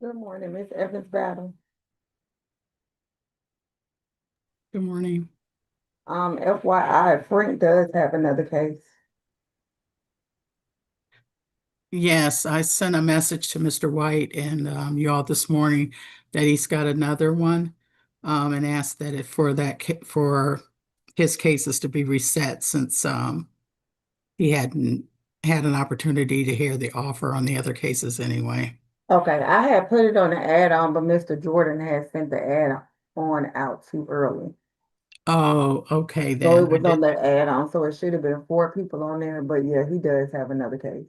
Good morning, Miss Evans Battle. Good morning. FYI, Frank does have another case. Yes, I sent a message to Mr. White and you all this morning that he's got another one, and asked that if for for his cases to be reset since he hadn't had an opportunity to hear the offer on the other cases anyway. Okay, I had put it on the add-on, but Mr. Jordan had sent the add-on out too early. Oh, okay So then. it was on the add-on, so it should have been four people on there, but yeah, he does have another case.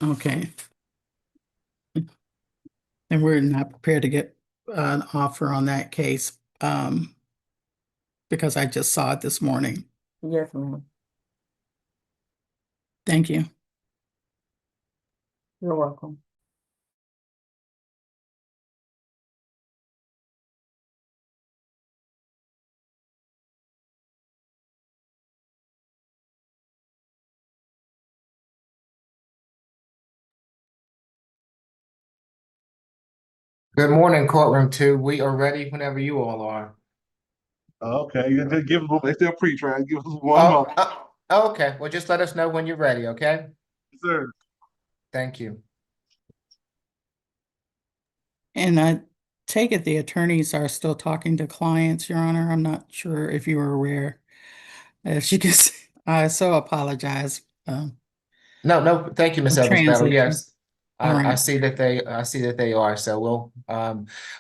Okay. And we're not prepared to get an offer on that case because I just saw it this morning. Yes, ma'am. Thank you. You're welcome. Good morning, courtroom two. We are ready whenever you all are. Okay, you just give them. They still pre-trial. Give us 1 month, Okay. Well, just let us know when you're ready, okay? sir. Thank you. And I take it the attorneys are still talking to clients, Your Honor. I'm not sure if you were aware. As you can see, I so apologize. No, thank you, Miss Evans Battle. Transition. Yes, All I right. see that they are. So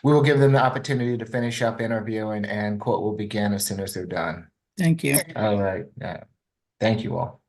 we will give them the opportunity to finish up interviewing, and court will begin as soon as they're done. Thank you. All right. Yeah. Thank you all.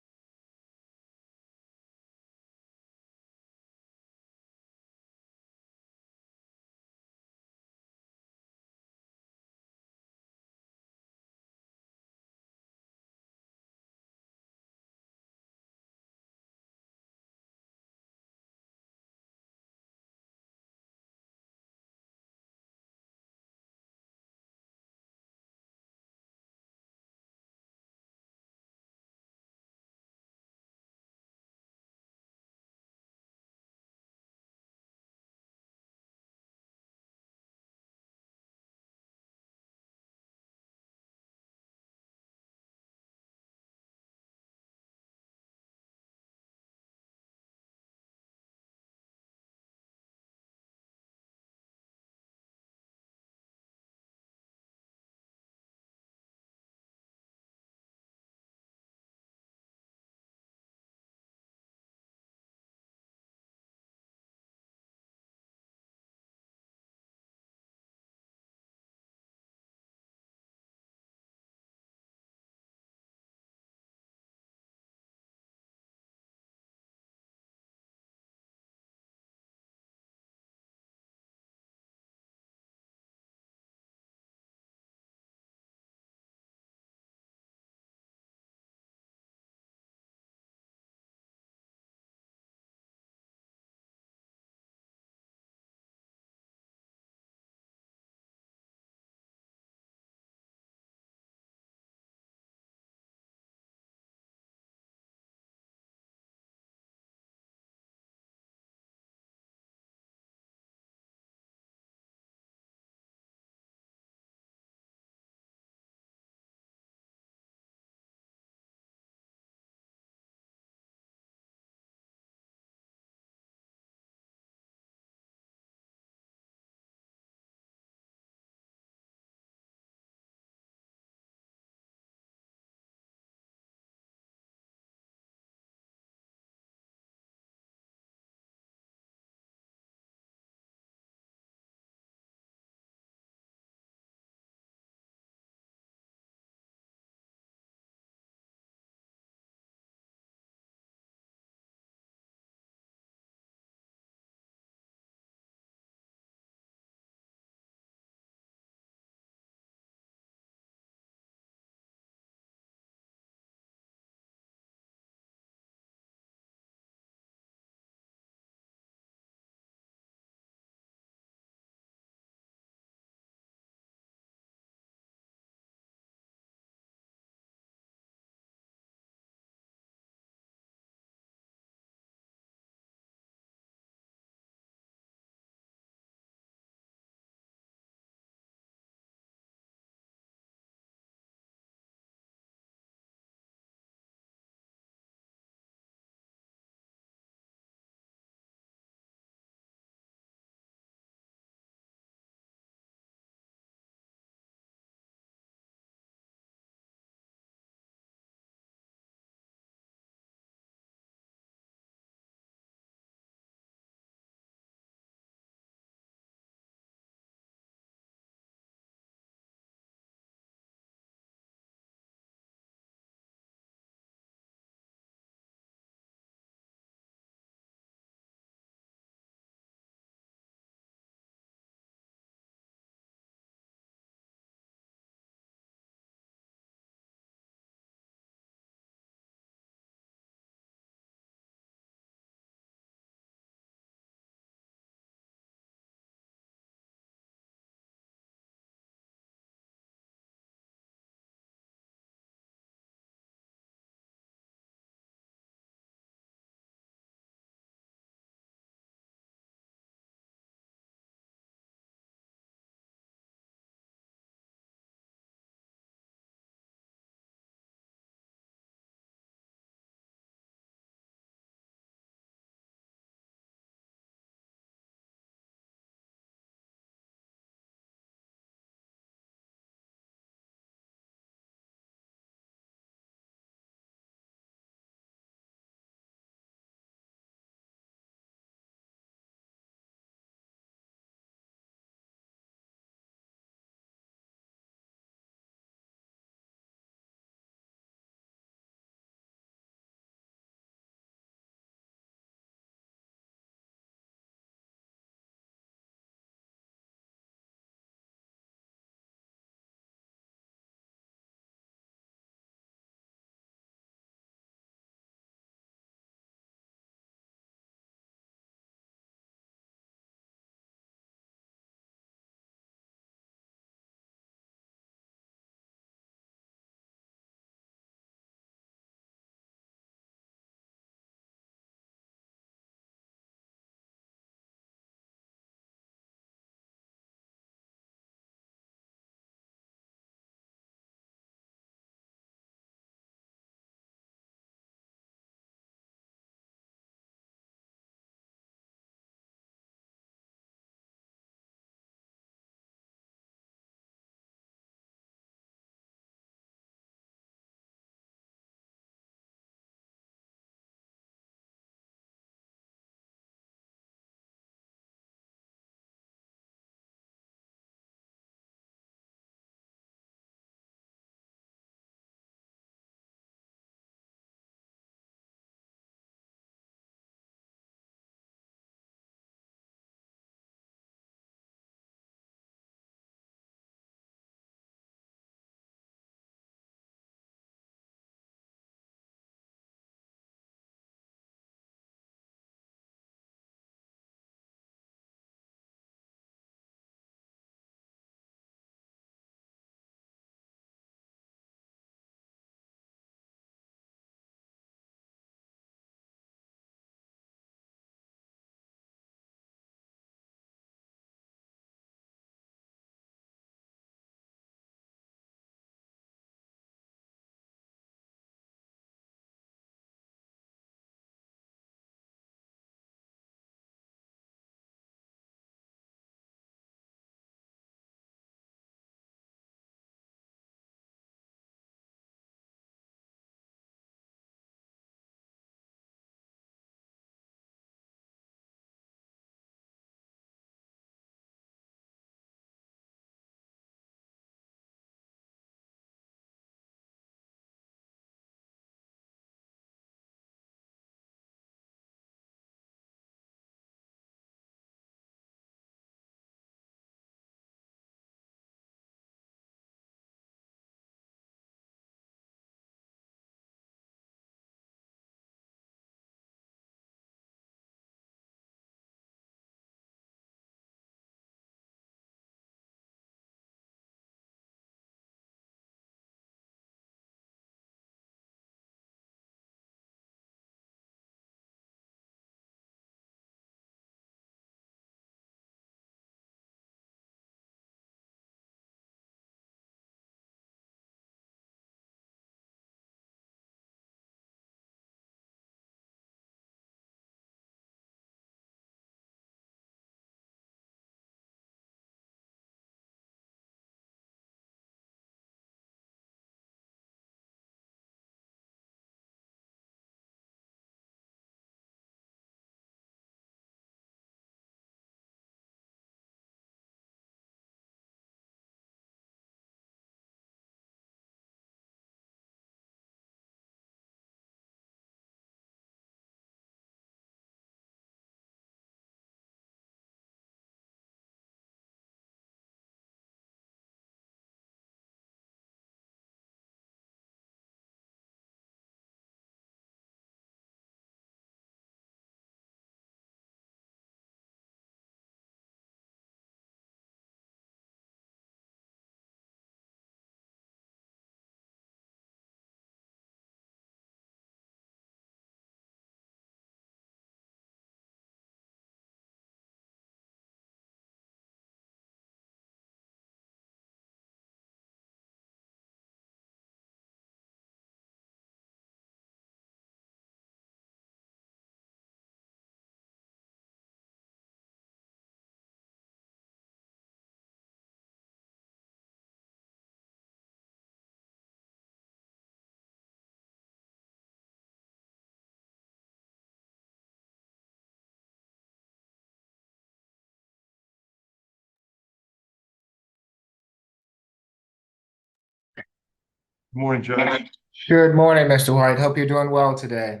Morning, Judge. Good morning, Mr. White. Hope you're doing well today.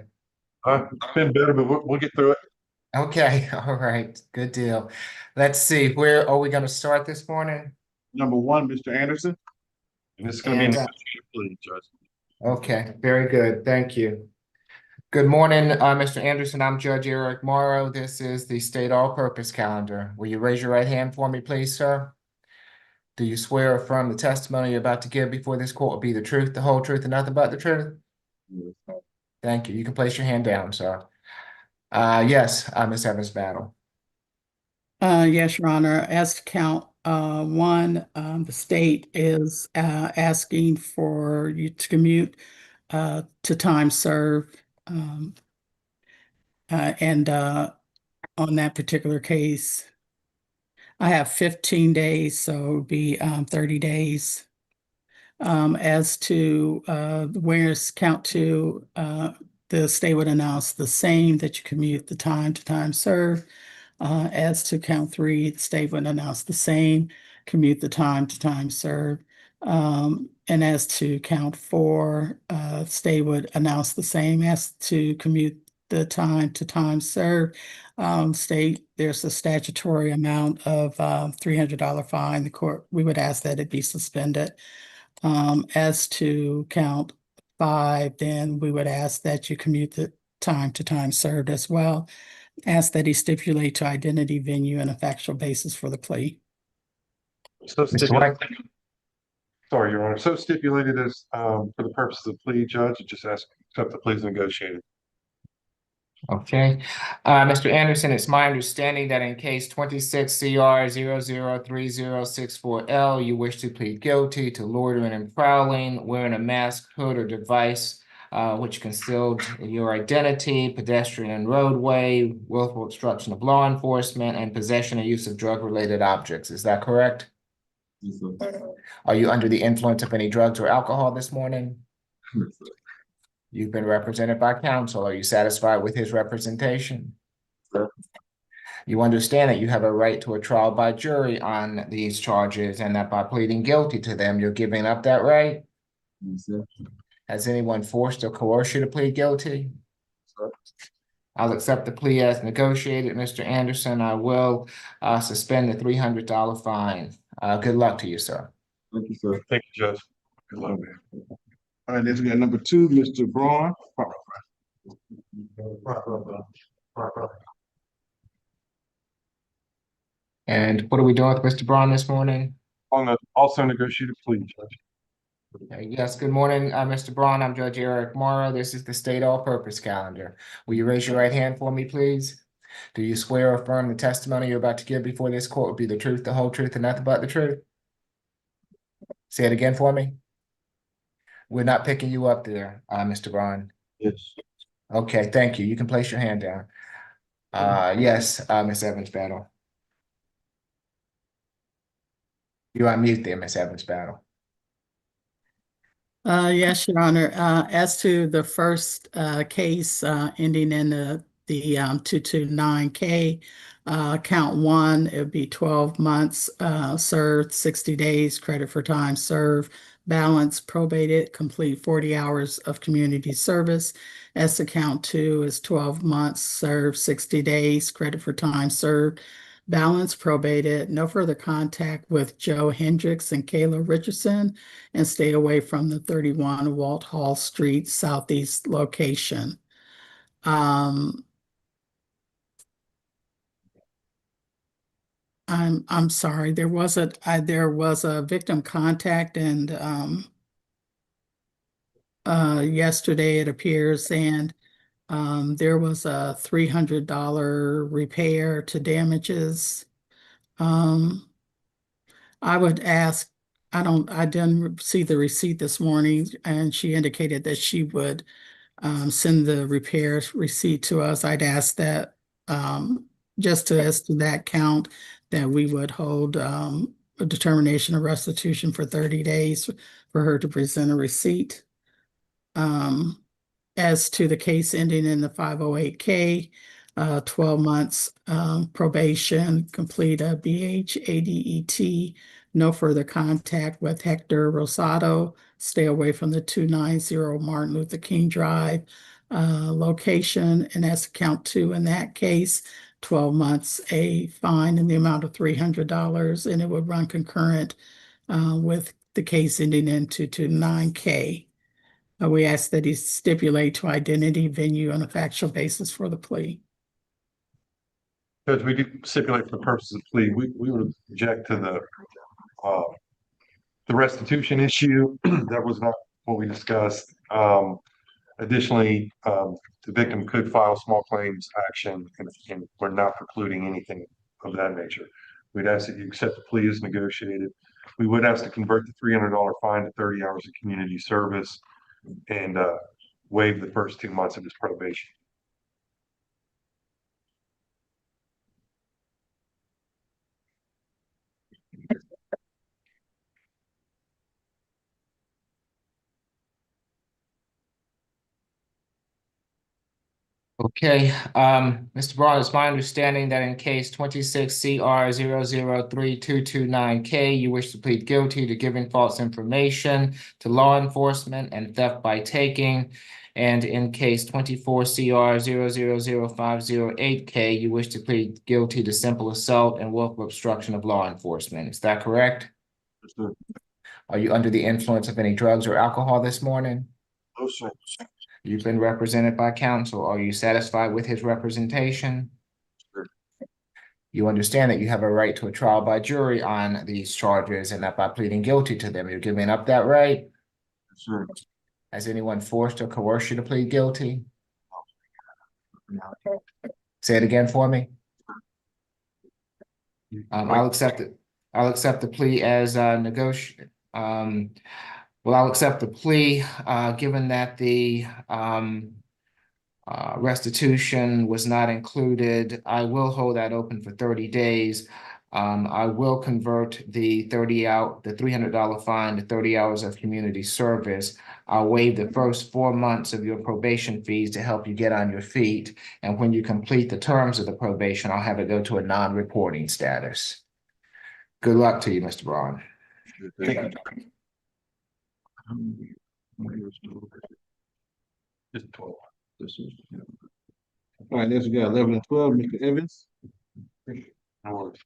It's been better, but we'll get through it. Okay, all right, good deal. Let's see, where are we gonna start this morning? Number one, Mr. Anderson. And this is gonna be a And, negotiated plea, Judge. Okay, very good, thank you. Good morning, Mr. Anderson. I'm Judge Eric Morrow. This is the state all-purpose calendar. Will you raise your right hand for me, please, sir? Do you swear or affirm the testimony you're about to give before this court will be the truth, the whole truth, and nothing but the truth? Thank you. You can place your hand down, sir. Yes, Ms. Evans Battle. Yes, Your Honor, as to count one, the state is asking for you to commute to time served. And on that particular case, I have 15 days, so it would be 30 days. As to where's count two, the state would announce the same, that you commute the time to time served. As to count three, the state would announce the same, commute the time to time served. And as to count four, state would announce the same. As to commute the time to time served, state, there's a statutory amount of $300 fine. The court, we would ask that it be suspended. As to count five, then we would ask that you commute the time to time served as well. Ask that he stipulate to identity, venue, and a factual basis for the plea. So Mr. White. Sorry, Your Honor. So stipulated as for the purposes of plea, Judge, just ask accept the pleas negotiated. Okay, Mr. Anderson, it's my understanding that in case 26 CR 003064L, you wish to plead guilty to loitering and prowling, wearing a mask, hood, or device which concealed your identity, pedestrian and roadway, willful obstruction of law enforcement, and possession and use of drug-related objects. Is that correct? Yes, sir. Are you under the influence of any drugs or alcohol this morning? Yes, sir. You've been represented by counsel. Are you satisfied with his representation? Sir. You understand that you have a right to a trial by jury on these charges and that by pleading guilty to them, you're giving up that right? Yes, sir. Has anyone forced or coerced you to plead guilty? Sir. I'll accept the plea as negotiated, Mr. Anderson. I will suspend the $300 fine. Good luck to you, sir. Thank you, sir. Thank you, Judge. Good luck, man. All right, next we got number two, Mr. Braun. And what are we doing with Mr. Braun this morning? On the also negotiated plea, Judge. Yes, good morning, Mr. Braun. I'm Judge Eric Morrow. This is the state all-purpose calendar. Will you raise your right hand for me, please? Do you swear or affirm the testimony you're about to give before this court will be the truth, the whole truth, and nothing but the truth? Say it again for me. We're not picking you up there, Mr. Braun. Yes. Okay, thank you. You can place your hand down. Yes, Ms. Evans Battle. You're on mute there, Ms. Evans Battle. Yes, Your Honor. As to the first case ending in the 229K, count one, it would be 12 months served, 60 days credit for time served, balance probated, complete 40 hours of community service. As to count two is 12 months served, 60 days credit for time served, balance probated, no further contact with Joe Hendricks and Kayla Richardson, and stay away from the 31 Walt Hall Street Southeast location. I'm sorry, there was a victim contact, and yesterday it appears, and there was a $300 repair to damages. I would ask, I didn't see the receipt this morning, and she indicated that she would send the repair receipt to us. I'd ask that just as to that count, that we would hold a determination of restitution for 30 days for her to present a receipt. As to the case ending in the 508K, 12 months probation, complete a BHADET, no further contact with Hector Rosado, stay away from the 290 Martin Luther King Drive location, and that's count 2 in that case. 12 months, a fine in the amount of $300, and it would run concurrent with the case ending in 229K. We ask that he stipulate to identity, venue, and a factual basis for the plea. Judge, we do stipulate for the purposes of plea, we would object to the restitution issue. That was not what we discussed. Additionally, the victim could file small claims action, and we're not precluding anything of that nature. We'd ask that you accept the plea as negotiated. We would ask to convert the $300 fine to 30 hours of community service and waive the first 2 months of his probation. Okay, Mr. Braun, it's my understanding that in case 26 CR 0032229K, you wish to plead guilty to giving false information to law enforcement and theft by taking. And in case 24 CR 0000508K, you wish to plead guilty to simple assault and willful obstruction of law enforcement. Is that correct? Yes, sir. Are you under the influence of any drugs or alcohol this morning? No, sir. You've been represented by counsel. Are you satisfied with his representation? Sure. You understand that you have a right to a trial by jury on these charges and that by pleading guilty to them, you're giving up that right? Yes, sir. Has anyone forced or coerced you to plead guilty? Say it again for me. I'll accept it. I'll accept the plea as negotiated. Well, I'll accept the plea, given that the restitution was not included. I will hold that open for 30 days. I will convert the $300 fine to 30 hours of community service. I'll waive the first 4 months of your probation fees to help you get on your feet. And when you complete the terms of the probation, I'll have it go to a non-reporting status. Good luck to you, Mr. Braun. Thank you. Just 12. All right, next we got 11 and 12, Mr. Evans. No worries.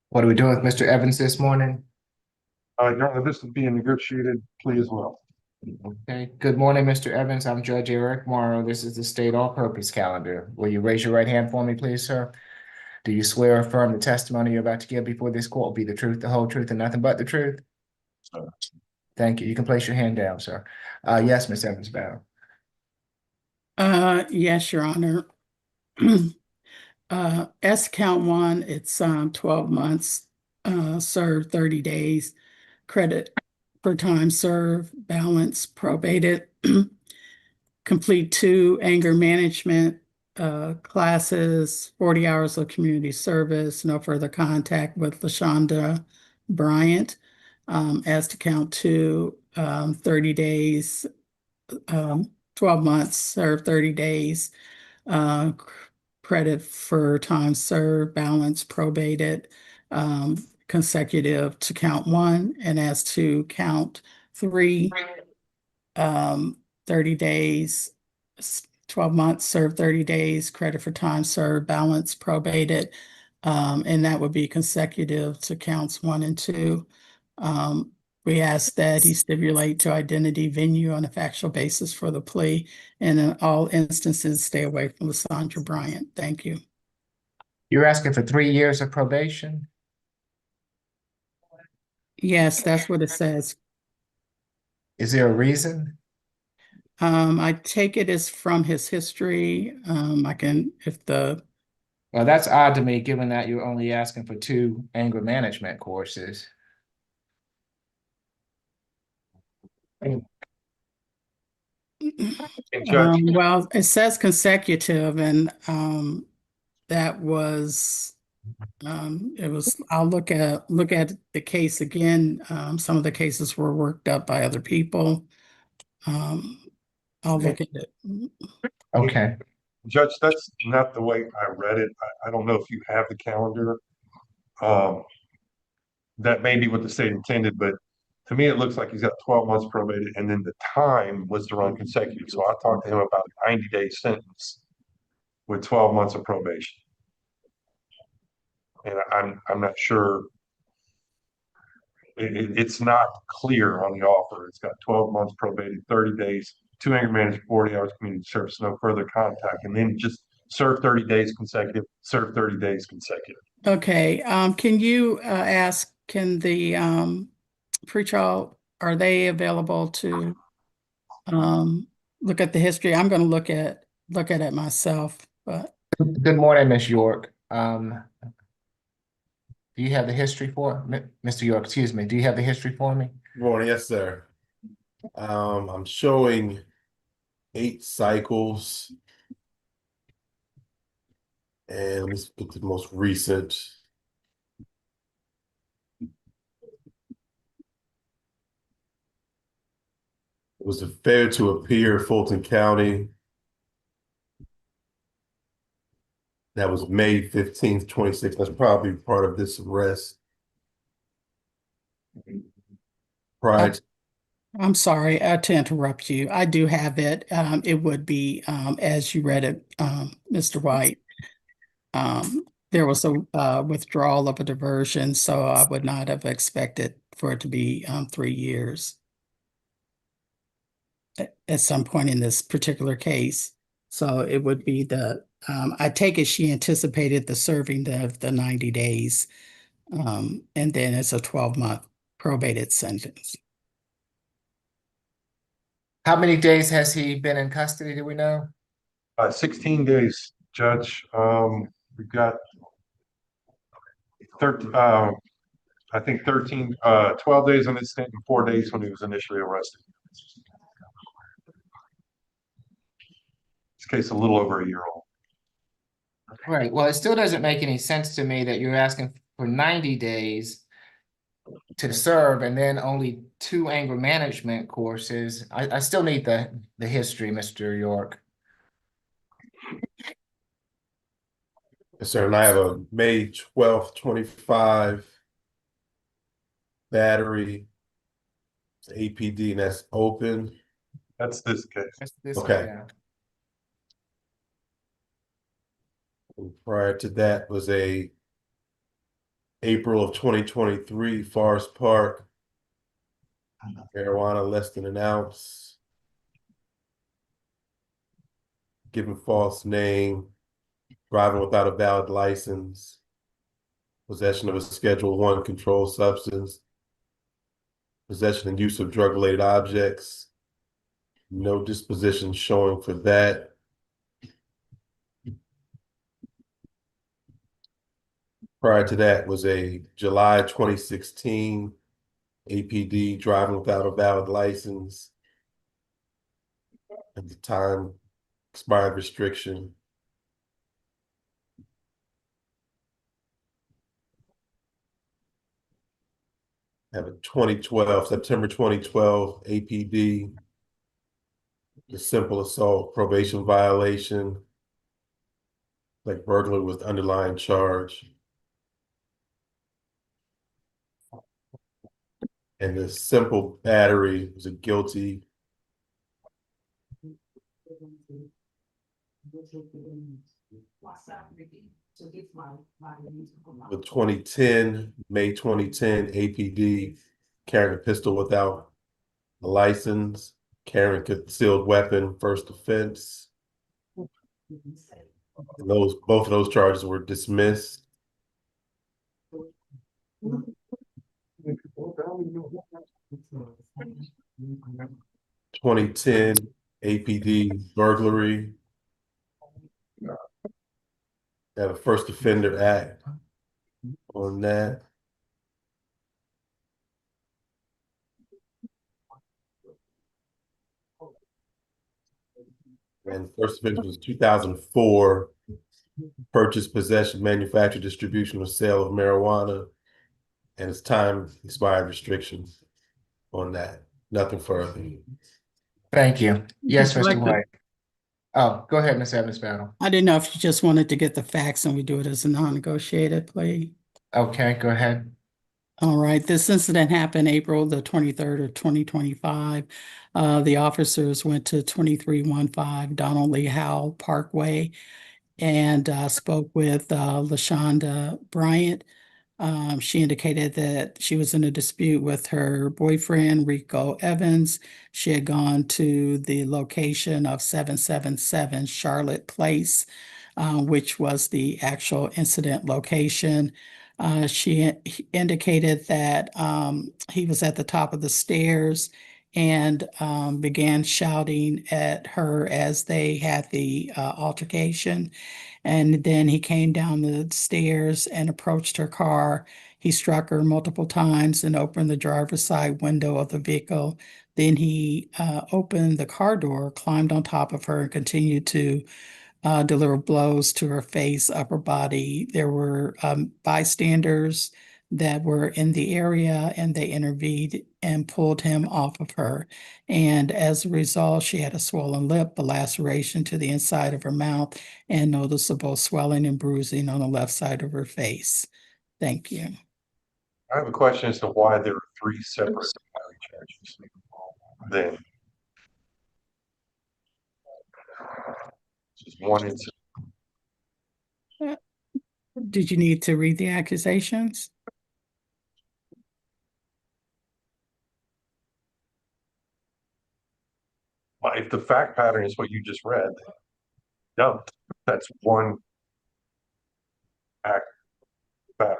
What are we doing with Mr. Evans this morning? Your Honor, this would be a negotiated plea as well. Okay, good morning, Mr. Evans. I'm Judge Eric Morrow. This is the state all-purpose calendar. Will you raise your right hand for me, please, sir? Do you swear or affirm the testimony you're about to give before this court will be the truth, the whole truth, and nothing but the truth? Sir. Thank you. You can place your hand down, sir. Yes, Ms. Evans-Battle. Yes, Your Honor. S count 1, it's 12 months, served 30 days, credit for time served, balance probated. Complete 2 anger management classes, 40 hours of community service, no further contact with LaShonda Bryant. As to count 2, 30 days, 12 months, served 30 days, credit for time served, balance probated, consecutive to count 1. And as to count 3, 30 days, 12 months, served 30 days, credit for time served, balance probated, and that would be consecutive to counts 1 and 2. We ask that he stipulate to identity, venue on a factual basis for the plea, and in all instances, stay away from LaShonda Bryant. Thank you. You're asking for 3 years of probation? Yes, that's what it says. Is there a reason? I take it as from his history. I can, if the, Well, that's odd to me, given that you're only asking for 2 anger management courses. And Judge, well, it says consecutive, and that was I'll look at the case again. Some of the cases were worked up by other people. I'll look at it. Okay, Judge, that's not the way I read it. I don't know if you have the calendar. Um, that may be what the state intended, but to me, it looks like he's got 12 months probated, and then the time was to run consecutive. So I talked to him about a 90-day sentence with 12 months of probation. And I'm not sure. It's not clear on the offer. It's got 12 months probated, 30 days, 2 anger management, 40 hours community service, no further contact, and then just serve 30 days consecutive, serve 30 days consecutive. Okay, can you ask, can the pretrial, are they available to look at the history? I'm gonna look at it myself, but good morning, Ms. York. Do you have the history for, Mr. York, excuse me, do you have the history for me? Good morning, yes, sir. I'm showing 8 cycles. And let's put the most recent. It was a failure to appear, Fulton County. That was May 15th, 26th. That's probably part of this arrest. Prior to I'm sorry to interrupt you. I do have it. It would be as you read it, Mr. White. There was a withdrawal of a diversion, so I would not have expected for it to be 3 years at some point in this particular case. So it would be I take it she anticipated the serving of the 90 days, and then it's a 12-month probated sentence. How many days has he been in custody, do we know? 16 days, Judge. We've got 13, I think 13, 12 days on this stint and 4 days when he was initially arrested. This case a little over a year old. Right, well, it still doesn't make any sense to me that you're asking for 90 days to serve and then only 2 anger management courses. I still need the history, Mr. York. Yes, sir, and I have a May 12th, 25 battery APD, and that's open. That's this case. Okay. Yeah. And prior to that was a April of 2023 Forest Park, marijuana less than an ounce, given false name, driving without a valid license, possession of a Schedule I controlled substance, possession and use of drug-related objects, no disposition showing for that. Prior to that was a July 2016 APD, driving without a valid license. At the time, expired restriction. Have a 2012, September 2012 APD, the simple assault, probation violation, like burglary with underlying charge. And the simple battery was a guilty. The 2010, May 2010 APD, carrying a pistol without a license, carrying a concealed weapon, first offense. And both of those charges were dismissed. 2010 APD burglary. Have a first offender act on that. And first offense was 2004 purchase, possession, manufacture, distribution, or sale of marijuana. And it's time expired restrictions on that. Nothing further. Thank you. Yes, Would you Mr. like to- White. Oh, go ahead, Ms. Evans Battle. I didn't know if you just wanted to get the facts and we do it as a non-negotiated plea. Okay, go ahead. All right, this incident happened April the 23rd of 2025. The officers went to 2315 Donald Lee Howell Parkway and spoke with LaShonda Bryant. She indicated that she was in a dispute with her boyfriend, Rico Evans. She had gone to the location of 777 Charlotte Place, which was the actual incident location. She indicated that he was at the top of the stairs and began shouting at her as they had the altercation. And then he came down the stairs and approached her car. He struck her multiple times and opened the driver's side window of the vehicle. Then he opened the car door, climbed on top of her, and continued to deliver blows to her face, upper body. There were bystanders that were in the area and they intervened and pulled him off of her. And as a result, she had a swollen lip, a laceration to the inside of her mouth, and noticeable swelling and bruising on the left side of her face. Thank you. I have a question as to why there are three separate battery charges then. Just one incident. Did you need to read the accusations? Well, if the fact pattern is what you just read, no, that's one act battery.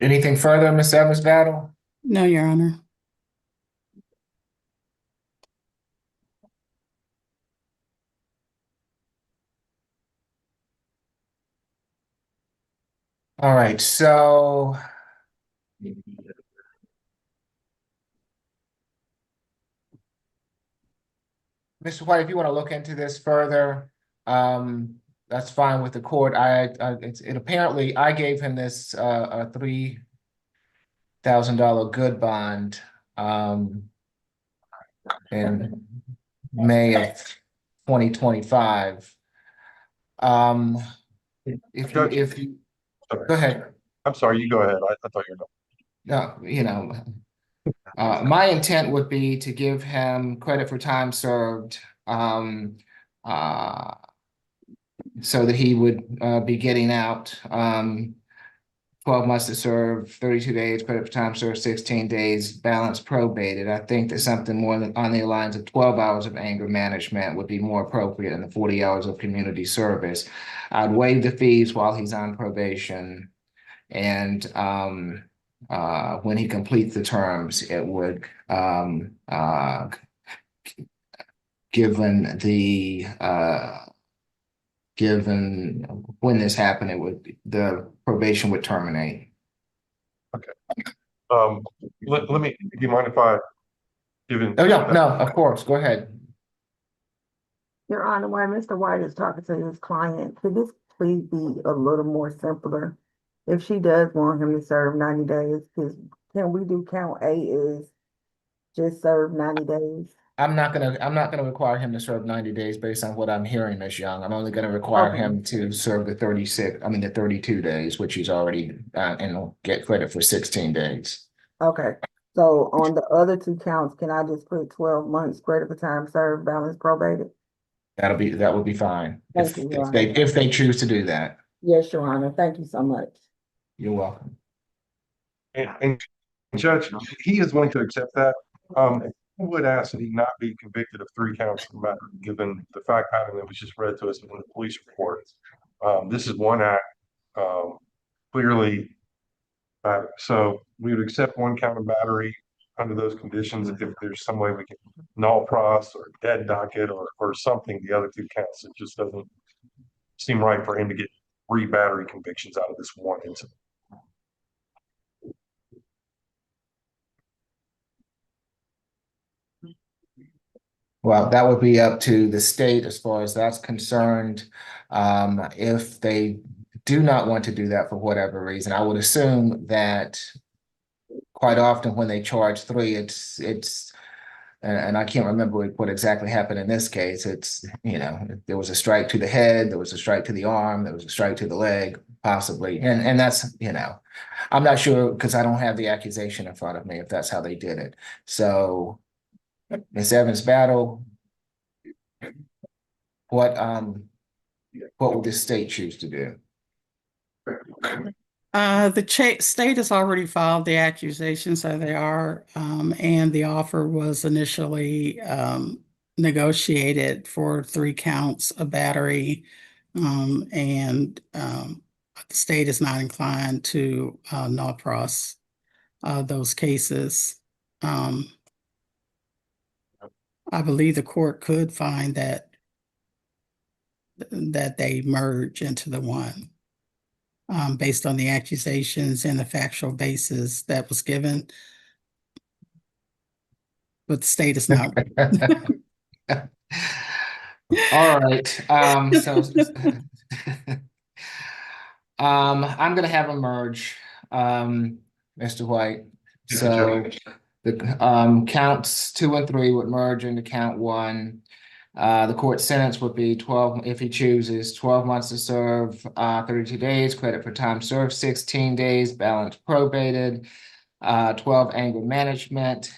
Anything further, Ms. Evans Battle? No, Your Honor. All right, so Mr. White, if you want to look into this further, that's fine with the court. It apparently, I gave him this, a $3,000 good bond, in May of 2025. If you, Sorry. go ahead. I'm sorry, you go ahead. I thought you were done. No, you know, my intent would be to give him credit for time served, so that he would be getting out 12 months to serve, 32 days, credit for time served, 16 days, balance probated. I think that something more than on the lines of 12 hours of anger management would be more appropriate than the 40 hours of community service. I'd waive the fees while he's on probation. And when he completes the terms, it would, given when this happened, the probation would terminate. Let me, do you mind if I give in? Oh, no, no, of course, go ahead. Your Honor, while Mr. White is talking to his client, could this please be a little more simpler? If she does want him to serve 90 days, can we do count A is just serve 90 days? I'm not gonna require him to serve 90 days based on what I'm hearing, Ms. Young. I'm only gonna require Okay. him to serve the 32 days, which he's already, and get credit for 16 days. Okay, so on the other two counts, can I just put 12 months credit for time served, balance probated? That would be fine. Thank you, Your If they choose to do that. Yes, Your Honor, thank you so much. You're welcome. And Judge, he is willing to accept that. I would ask that he not be convicted of 3 counts of murder, given the fact pattern that was just read to us in the police report. This is one act, clearly So we would accept one count of battery under those conditions. If there's some way we can null pros or dead docket or something, the other two counts, it just doesn't seem right for him to get 3 battery convictions out of this one incident. Well, that would be up to the state as far as that's concerned. If they do not want to do that for whatever reason, I would assume that quite often when they charge 3, and I can't remember what exactly happened in this case. It's, you know, there was a strike to the head, there was a strike to the arm, there was a strike to the leg, possibly. And that's, you know, I'm not sure because I don't have the accusation in front of me if that's how they did it. So Ms. Evans Battle, what would the state choose to do? The state has already filed the accusation, so they are, and the offer was initially negotiated for 3 counts of battery. And the state is not inclined to null pros those cases. I believe the court could find that they merge into the one. Based on the accusations and the factual basis that was given. But the state is not. All right, so I'm gonna have a merge, Mr. White. So the counts 2 and 3 would merge into count 1. The court sentence would be 12, if he chooses, 12 months to serve, 32 days, credit for time served, 16 days, balance probated, 12 anger management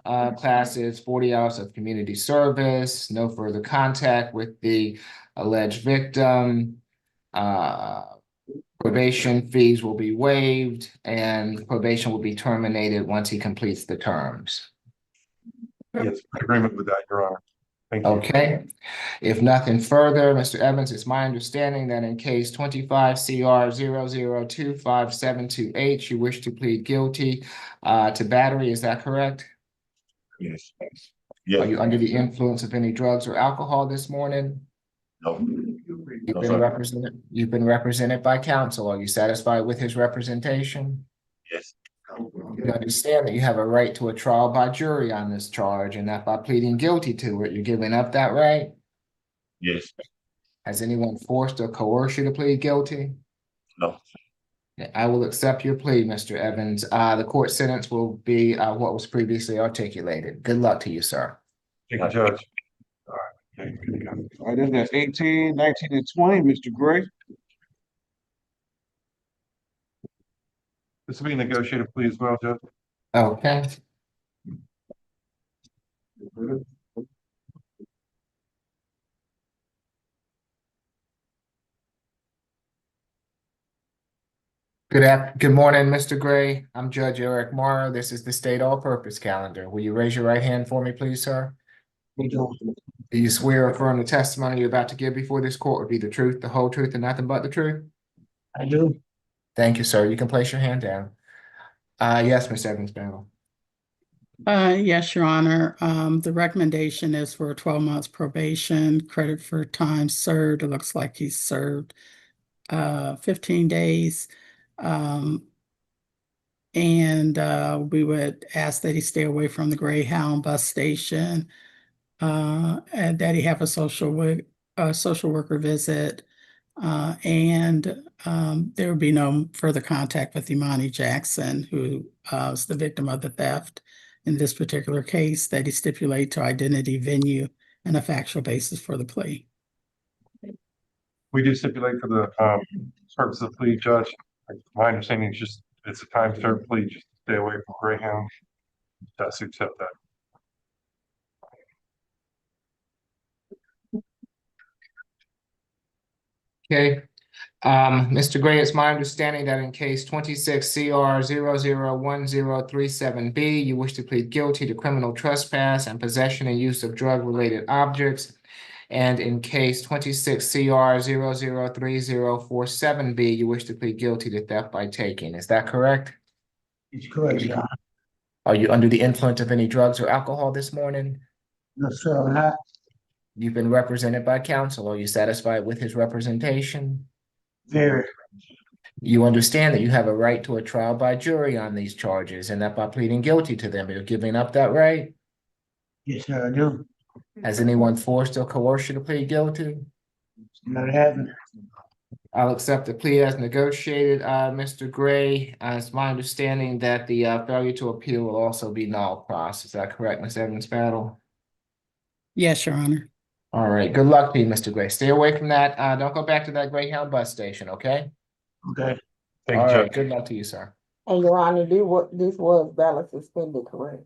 classes, 40 hours of community service, no further contact with the alleged victim. Probation fees will be waived and probation will be terminated once he completes the terms. Yes, agreement with that, Your Honor. Thank you. Okay, if nothing further, Mr. Evans, it's my understanding that in case 25 CR 002572H, you wish to plead guilty to battery, is that correct? Yes. Are Yes. you under the influence of any drugs or alcohol this morning? No. You've No, been sir. represented by counsel. Are you satisfied with his representation? Yes. You understand that you have a right to a trial by jury on this charge and that by pleading guilty to it, you're giving up that right? Yes. Has anyone forced or coerced you to plead guilty? No. I will accept your plea, Mr. Evans. The court sentence will be what was previously articulated. Good luck to you, sir. Thank you, Judge. All right. All right, then that's 18, 19, and 20, Mr. Gray. This will be a negotiated plea as well, Judge. Okay. Good morning, Mr. Gray. I'm Judge Eric Morrow. This is the state all-purpose calendar. Will you raise your right hand for me, please, sir? Do you swear or affirm the testimony you're about to give before this court will be the truth, the whole truth, and nothing but the truth? I do. Thank you, sir. You can place your hand down. Yes, Ms. Evans Battle. Yes, Your Honor. The recommendation is for 12 months probation, credit for time served. It looks like he's served 15 days. And we would ask that he stay away from the Greyhound bus station, and that he have a social worker visit, and there would be no further contact with Imani Jackson, who was the victim of the theft in this particular case, that he stipulate to identity, venue, and a factual basis for the plea. We do stipulate for the purpose of the plea, Judge. My understanding is just it's a time served plea, just stay away from Greyhound. That's to accept that. Okay. Mr. Gray, it's my understanding that in case 26 CR 001037B, you wish to plead guilty to criminal trespass and possession and use of drug-related objects. And in case 26 CR 003047B, you wish to plead guilty to theft by taking. Is that correct? It's correct, Your Honor. Are you under the influence of any drugs or alcohol this morning? No, sir, I'm not. You've been represented by counsel. Are you satisfied with his representation? Very. You understand that you have a right to a trial by jury on these charges and that by pleading guilty to them, you're giving up that right? Yes, sir, I do. Has anyone forced or coerced you to plead guilty? Not having. I'll accept the plea as negotiated, Mr. Gray. It's my understanding that the failure to appeal will also be null pros. Is that correct, Ms. Evans Battle? Yes, Your Honor. All right, good luck to you, Mr. Gray. Stay away from that. Don't go back to that Greyhound bus station, okay? Okay. Thank All you, right, Judge. good luck to you, sir. And Your Honor, this was valid suspended, correct?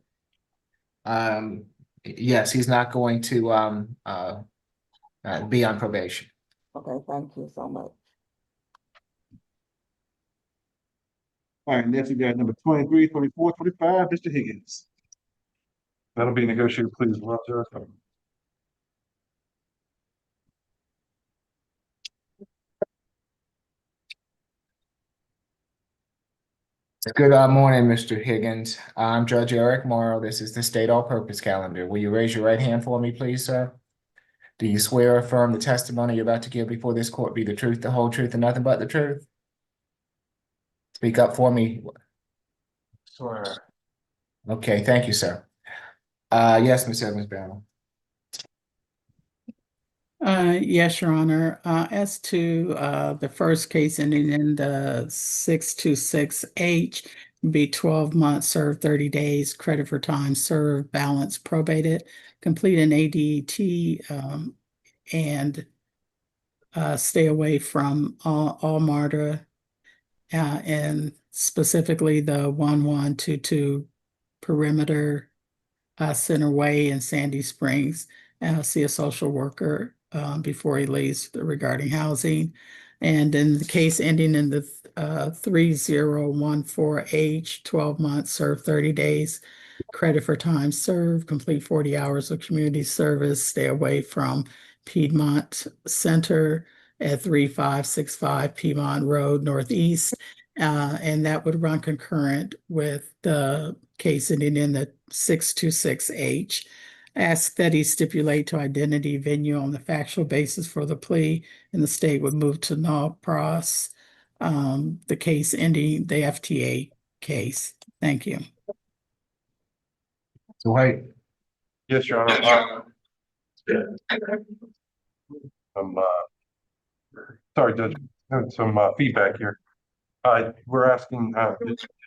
Yes, he's not going to be on probation. Okay, thank you so much. All right, next we got number 23, 24, 25, Mr. Higgins. That'll be negotiated, please, well, Judge. Good morning, Mr. Higgins. I'm Judge Eric Morrow. This is the state all-purpose calendar. Will you raise your right hand for me, please, sir? Do you swear or affirm the testimony you're about to give before this court be the truth, the whole truth, and nothing but the truth? Speak up for me. Swear. Okay, thank you, sir. Yes, Ms. Evans Battle. Yes, Your Honor. As to the first case ending in the 626H, be 12 months, served 30 days, credit for time served, balance probated, complete an ADT, and stay away from all MARTA, and specifically the 1122 perimeter Center Way in Sandy Springs. See a social worker before he leaves regarding housing. And in the case ending in the 3014H, 12 months, serve 30 days, credit for time served, complete 40 hours of community service, stay away from Piedmont Center at 3565 Piedmont Road Northeast. And that would run concurrent with the case ending in the 626H. Ask that he stipulate to identity, venue on the factual basis for the plea, and the state would move to null pros. The case ending the FTA case. Thank you. So wait. Yes, Your Honor. Sorry, Judge, having some feedback here. We're asking, to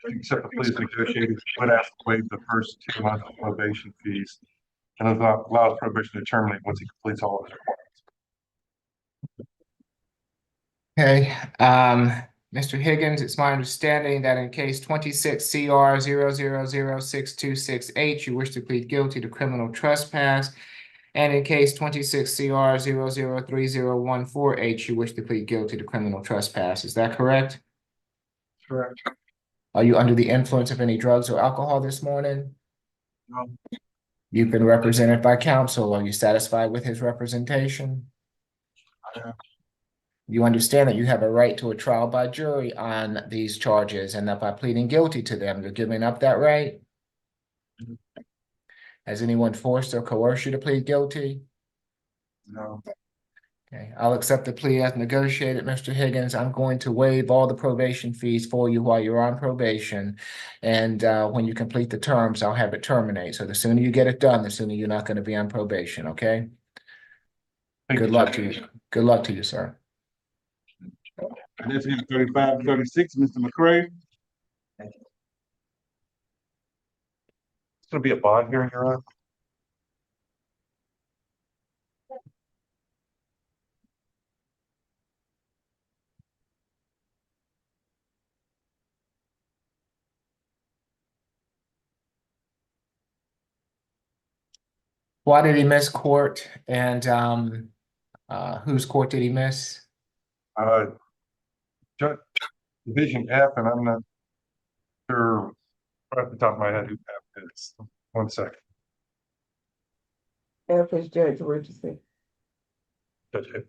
accept the plea as negotiated, would ask to waive the first 2 months of probation fees and allows probation to terminate once he completes all of his requirements. Okay, Mr. Higgins, it's my understanding that in case 26 CR 0006268, you wish to plead guilty to criminal trespass. And in case 26 CR 0030148, you wish to plead guilty to criminal trespass. Is that correct? Correct. Are you under the influence of any drugs or alcohol this morning? No. You've been represented by counsel. Are you satisfied with his representation? I am. You understand that you have a right to a trial by jury on these charges and that by pleading guilty to them, you're giving up that right? Has anyone forced or coerced you to plead guilty? No. Okay, I'll accept the plea as negotiated, Mr. Higgins. I'm going to waive all the probation fees for you while you're on probation. And when you complete the terms, I'll have it terminate. So the sooner you get it done, the sooner you're not going to be on probation, okay? Good luck to you. Good luck to you, sir. Next we got 35, 36, Mr. McCray. It's gonna be a bond hearing, Your Honor. Why did he miss court? And whose court did he miss? Judge, Division F, and I'm not sure right off the top of my head who F is. 1 second. F is Judge Richardson. Judge F.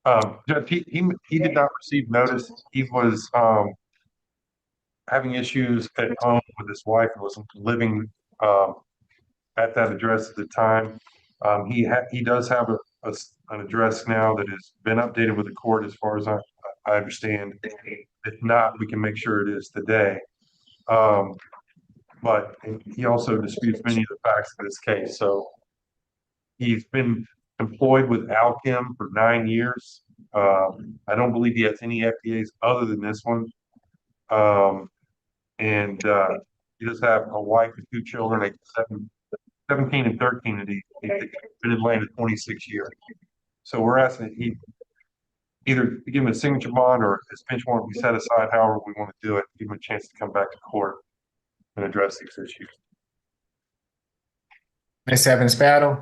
Judge, he did not receive notice. He was, having issues at home with his wife and wasn't living, at that address at the time. He does have an address now that has been updated with the court as far as I understand. If not, we can make sure it is today. But he also disputes many of the facts of this case, so he's been employed with Alchem for 9 years. I don't believe he has any FTAs other than this one. And he does have a wife and 2 children, 17 and 13, and he's been in Atlanta 26 years. So we're asking he either give him a signature bond or his bench warrant be set aside, however we want to do it, give him a chance to come back to court and address these issues. Ms. Evans Battle?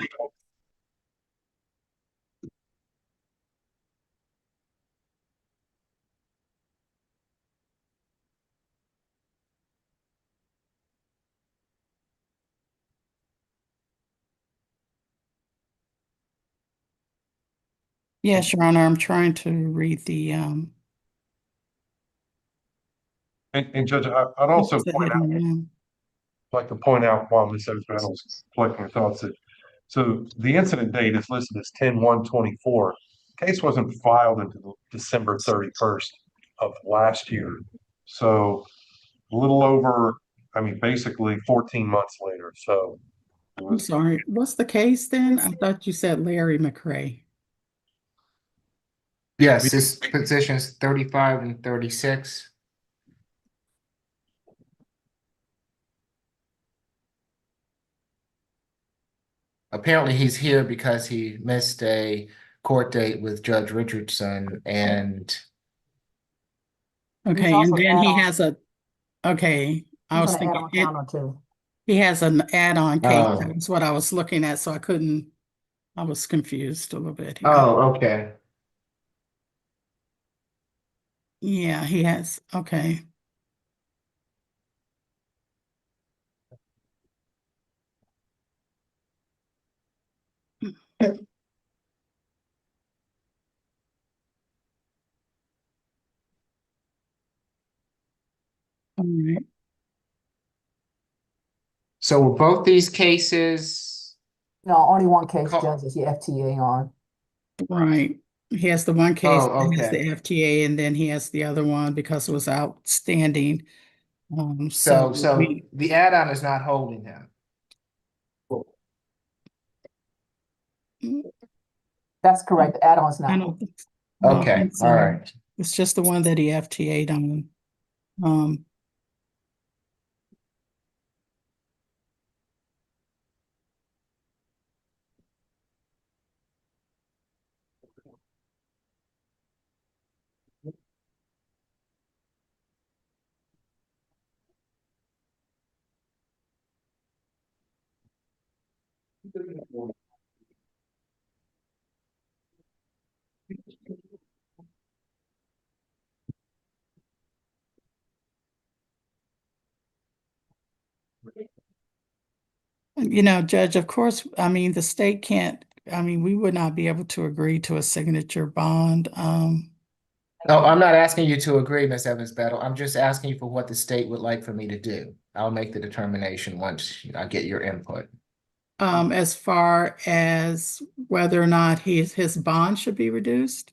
Yes, Your Honor, I'm trying to read the, And Judge, I'd also like to point out while Ms. Evans Battle's collecting her thoughts that, so the incident date is listed as 10/1/24. Case wasn't filed until December 31st of last year. So a little over, I mean, basically 14 months later, so. I'm sorry, what's the case then? I thought you said Larry McCray. Yes, it's positions 35 and 36. Apparently he's here because he missed a court date with Judge Richardson and Okay, and also then he add-on. has okay, I was He's gonna add thinking, on counter too. he has an add-on case. Oh. That's what I was looking at, so I was confused a little bit here. oh, okay. Yeah, he has, okay. All right, So with both these cases, No, only one case, Call- Judge, is the FTA on. right. He has the one case Oh, that has okay. the FTA, and then he has the other one because it was outstanding. so we- the add-on is not holding him. That's correct. The add-on's I not. don't think I don't Okay, think so. all right. It's just the one that he FTA'd on. You know, Judge, of course, I mean, the state can't, I mean, we would not be able to agree to a signature bond. No, I'm not asking you to agree, Ms. Evans Battle. I'm just asking you for what the state would like for me to do. I'll make the determination once I get your input. As far as whether or not his bond should be reduced?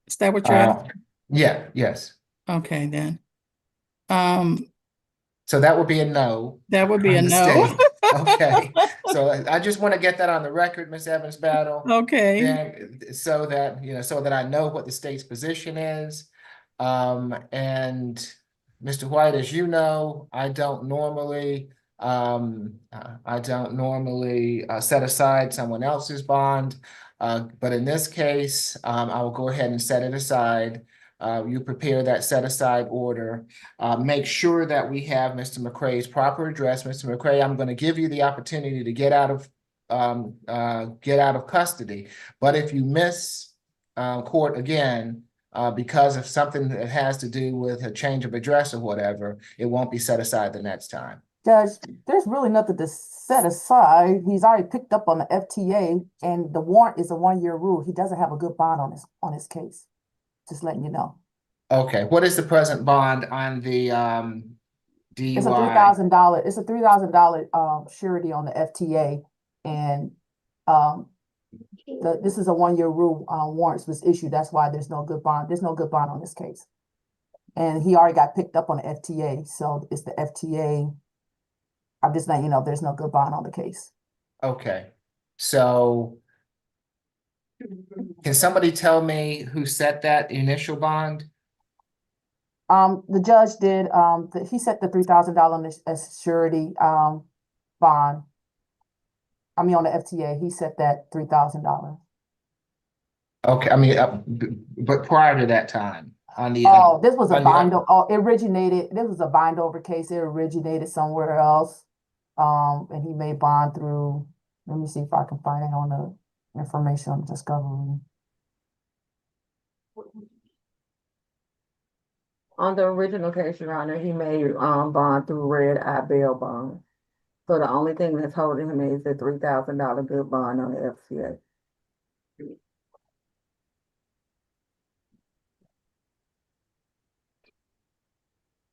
Is that what you're asking? Yeah, yes. Okay, then. So that would be a no. That would be a from the no. state. Okay, so I just want to get that on the record, Ms. Evans Battle. Okay, Then, so that, so that I know what the state's position is. And Mr. White, as you know, I don't normally set aside someone else's bond. But in this case, I will go ahead and set it aside. You prepare that set aside order. Make sure that we have Mr. McCray's proper address. Mr. McCray, I'm going to give you the opportunity to get out of custody. But if you miss court again because of something that has to do with a change of address or whatever, it won't be set aside the next time. Judge, there's really nothing to set aside. He's already picked up on the FTA, and the warrant is a 1-year rule. He doesn't have a good bond on his case. Just letting you know. Okay, what is the present bond on the It's a DUI? $3,000. It's a $3,000 surety on the FTA, and this is a 1-year rule. Warrants was issued. That's why there's no good bond. There's no good bond on this case, and he already got picked up on the FTA. So it's the FTA. I'm just letting you know there's no good bond on the case. Okay, so can somebody tell me who set that initial bond? The judge did. He set the $3,000 as surety bond. I mean, on the FTA, he set that $3,000. Okay, I mean, but prior to that time, on the Oh, this was a on the- bind. This was a bind over case. It originated somewhere else. And he made bond through. Let me see if I can find it on the information on discovery. On the original case, Your Honor, he made, bond through Red Eye Bail Bond. So the only thing that's holding him is the $3,000 good bond on the FCA.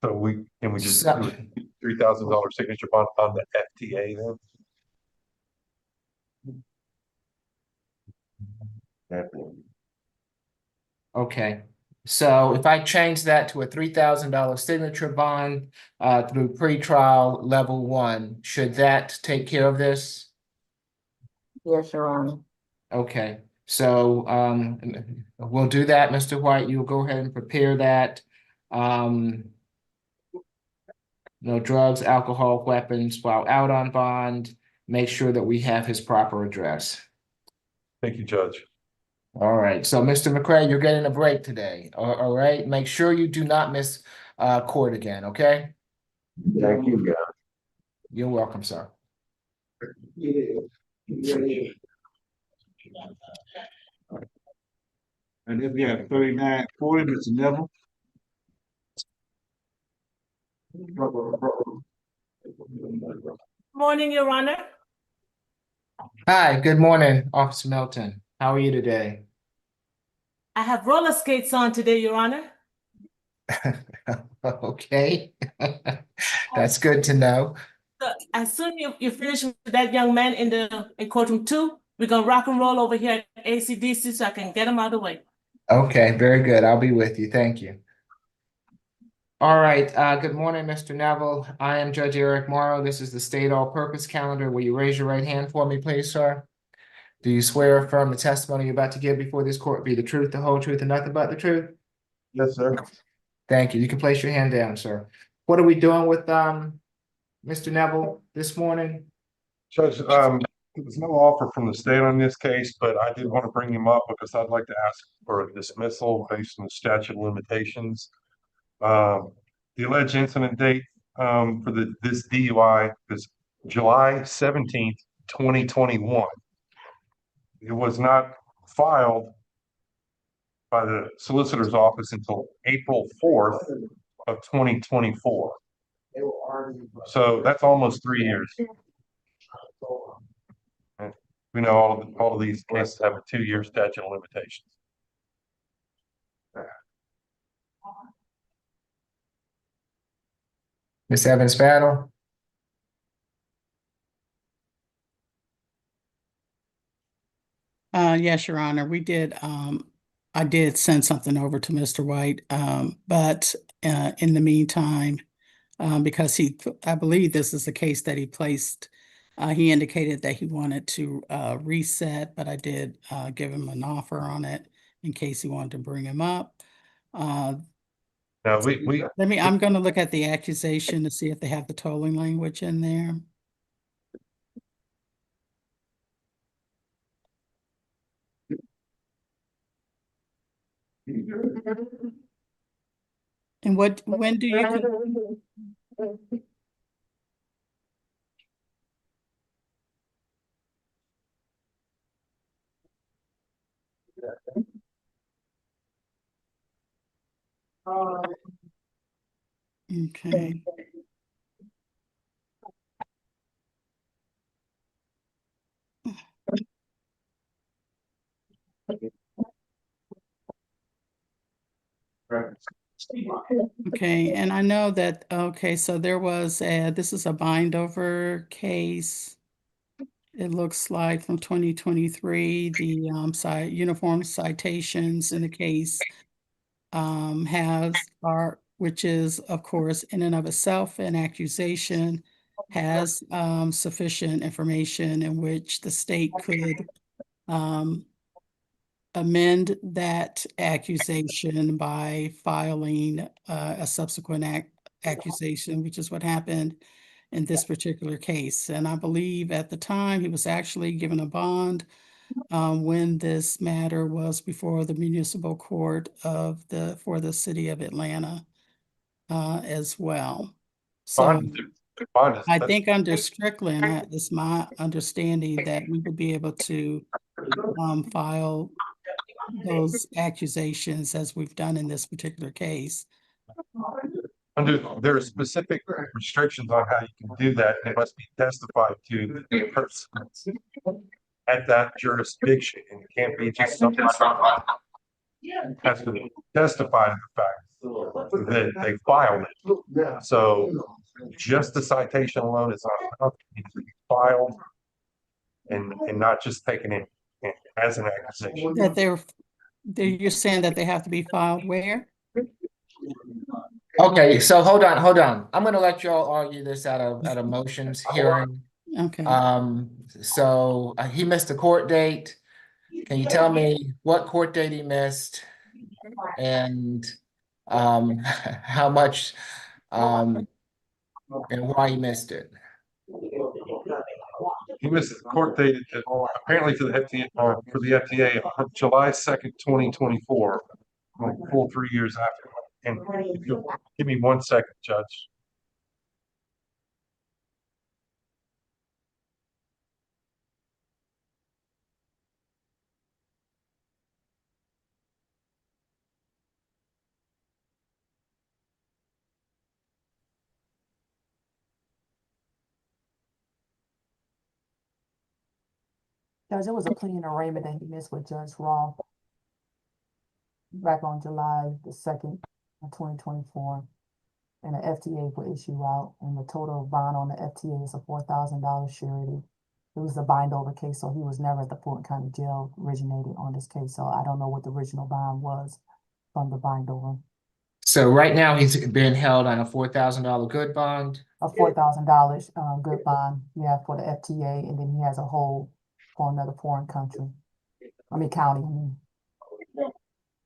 So can we just So- do a $3,000 signature bond on the FTA then? Okay, so if I change that to a $3,000 signature bond through pretrial level 1, should that take care of this? Yes, Your Honor. Okay, so we'll do that, Mr. White. You'll go ahead and prepare that. No drugs, alcohol, weapons while out on bond. Make sure that we have his proper address. Thank you, Judge. All right, so Mr. McCray, you're getting a break today. All right, make sure you do not miss court again, okay? Thank you, guys. You're welcome, sir. And then we have 3940, Mr. Neville. Morning, Your Honor. Hi, good morning, Officer Milton. How are you today? I have roller skates on today, Your Honor. Okay, that's good to know. So as soon as you finish with that young man in courtroom 2, we're gonna rock and roll over here at ACDC so I can get him out of the way. Okay, very good. I'll be with you. Thank you. All right, good morning, Mr. Neville. I am Judge Eric Morrow. This is the state all-purpose calendar. Will you raise your right hand for me, please, sir? Do you swear or affirm the testimony you're about to give before this court be the truth, the whole truth, and nothing but the truth? Yes, sir. Thank you. You can place your hand down, sir. What are we doing with Mr. Neville this morning? Judge, there's no offer from the state on this case, but I did want to bring him up because I'd like to ask for a dismissal based on the statute of limitations. The alleged incident date for this DUI is July 17th, 2021. It was not filed by the solicitor's office until April 4th of 2024. So that's almost 3 years. We know all of these cases have a 2-year statute of limitations. Ms. Evans Battle? Yes, Your Honor, I did send something over to Mr. White, but in the meantime, because I believe this is the case that he placed, he indicated that he wanted to reset, but I did give him an offer on it in case he wanted to bring him up. Now, we I'm going to look at the accusation to see if they have the tolling language in there. And when do you? Okay. Okay, and I know that, okay, so there was this is a bind over case. It looks like from 2023, the uniform citations in the case which is, of course, in and of itself an accusation, has sufficient information in which the state could amend that accusation by filing a subsequent accusation, which is what happened in this particular case. And I believe at the time he was actually given a bond when this matter was before the municipal court for the city of Atlanta as well. So I think under Strickland, it's my understanding that we would be able to file those accusations as we've done in this particular case. There are specific restrictions on how you can do that. It must be testified to the person at that jurisdiction, and it can't be just something. It has to testify to the fact that they filed it. So just the citation alone is not enough. It needs to be filed and not just taken in as an accusation. That you're saying that they have to be filed where? Okay, so hold on. I'm gonna let y'all argue this at a motions hearing. Okay. So he missed a court date. Can you tell me what court date he missed? And how much and why he missed it? He missed the court date apparently to the FTA for the FTA on July 2nd, 2024, like full 3 years after. And if you'll give me 1 second, Judge. Judge, it was a plea in arraignment that he missed with Judge Raw back on July the 2nd of 2024. And the FTA will issue out, and the total bond on the FTA is a $4,000 surety. It was a bind over case, so he was never at the Fulton County Jail originating on this case. So I don't know what the original bond was from the bind over. So right now he's being held on a $4,000 good bond. A $4,000 good bond, yeah, for the FTA, and then he has a hold for another foreign country. County.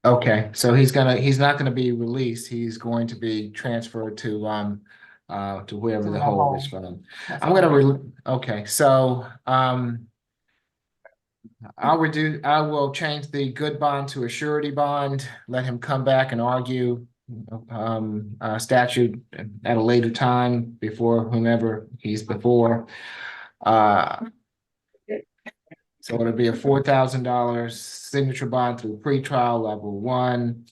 Okay, so he's not gonna be released. He's going to be transferred to wherever the hold is from. Okay, so I will change the good bond to a surety bond, let him come back and argue statute at a later time before whomever he's before. So it'll be a $4,000 signature bond through pretrial level 1.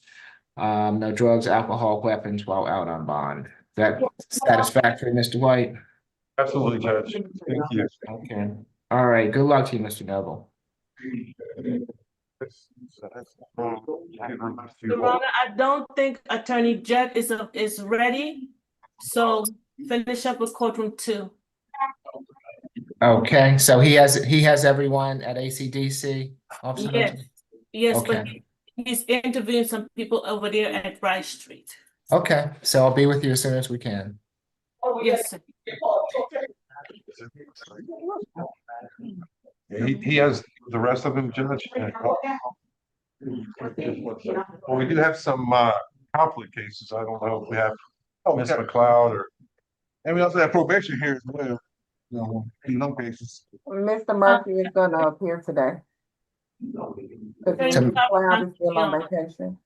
No drugs, alcohol, weapons while out on bond. Is that satisfactory, Mr. White? Absolutely, Judge. Thank you. Okay. All right. Good luck to you, Mr. Noble. Your Honor, I don't think Attorney Jett is ready. So finish up with courtroom 2. Okay, so he has everyone at ACDC? Yes, Okay. but he's interviewing some people over there at Rice Street. Okay, so I'll be with you as soon as we can. Yes, sir. He has the rest of them, Judge. Well, we do have some conflict cases. I don't know if we have Ms. McLeod or. And we also have probation here as well. In some cases. Mr. Murphy is gonna appear today. Because Ms. McLeod is still on vacation.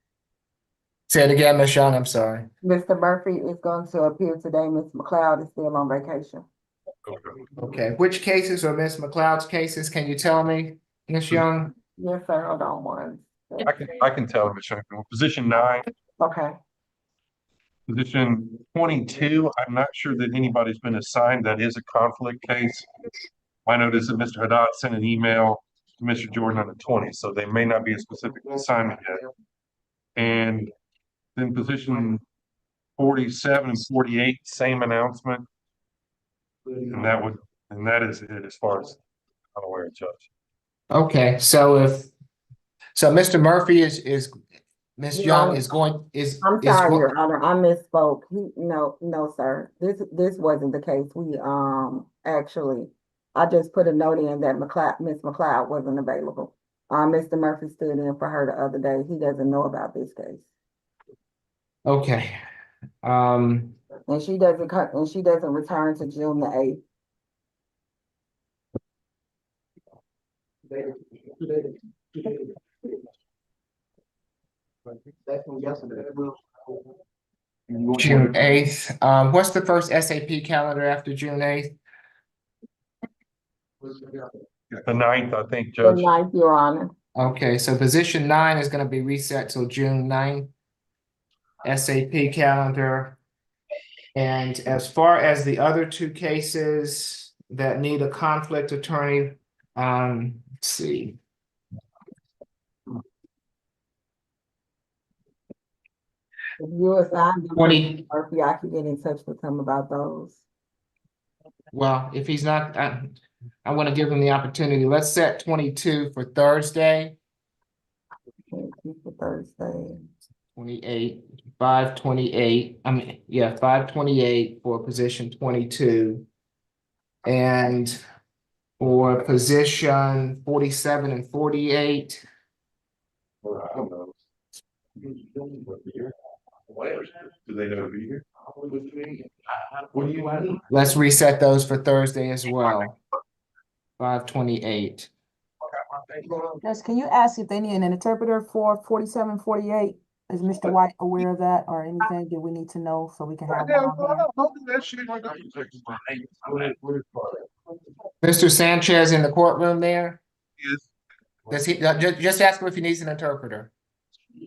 Say it again, Ms. Young, I'm sorry. Mr. Murphy is going to appear today. Ms. McLeod is still on vacation. Okay, which cases are Ms. McLeod's cases? Can you tell me, Ms. Young? Yes, sir. Hold on one. I can tell him, Ms. Young. Position 9. Okay. Position 22, I'm not sure that anybody's been assigned. That is a conflict case. I noticed that Mr. Haddad sent an email Mr. Jordan on the 20th, so they may not be a specific assignment yet. And then position 47 and 48, same announcement. And that is it as far as I'm aware, Judge. Okay, so Mr. Murphy is Ms. Your Young Honor, is going, is. I'm is sorry, go- Your Honor, I misspoke. No, sir. This wasn't the case. We, actually, I just put a note in that Miss McLeod wasn't available. Mr. Murphy stood in for her the other day. He doesn't know about this case. Okay, And she doesn't return to June the 8th. June 8th. What's the first SAP calendar after June 8th? The 9th, I think, The Judge. 9th, Your Honor. Okay, so position 9 is gonna be reset till June 9th. SAP calendar. And as far as the other two cases that need a conflict attorney, let's see. If you assign them to 20. Mr. Murphy, I can get in touch with him about those. Well, if he's not, I want to give him the opportunity. Let's set 22 for Thursday, For Thursday. 28, 5/28. 5/28 for position 22. And for position 47 and 48, Or I don't know. Do they know to be here? What do you want? let's reset those for Thursday as well. 5/28. Judge, can you ask if they need an interpreter for 47, 48? Is Mr. White aware of that or anything that we need to know so we can have one on hand? Mr. Sanchez in the courtroom there? Yes. Does he, just ask him if he needs an interpreter.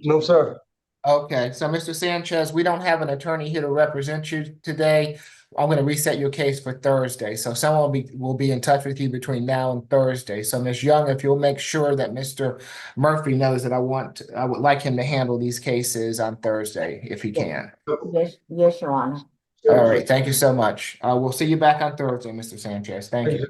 No, sir. Okay, so Mr. Sanchez, we don't have an attorney here to represent you today. I'm gonna reset your case for Thursday, so someone will be in touch with you between now and Thursday. So Ms. Young, if you'll make sure that Mr. Murphy knows that I would like him to handle these cases on Thursday, if he can. Yes, Your Honor. All right, thank you so much. We'll see you back on Thursday, Mr. Sanchez. Thank you.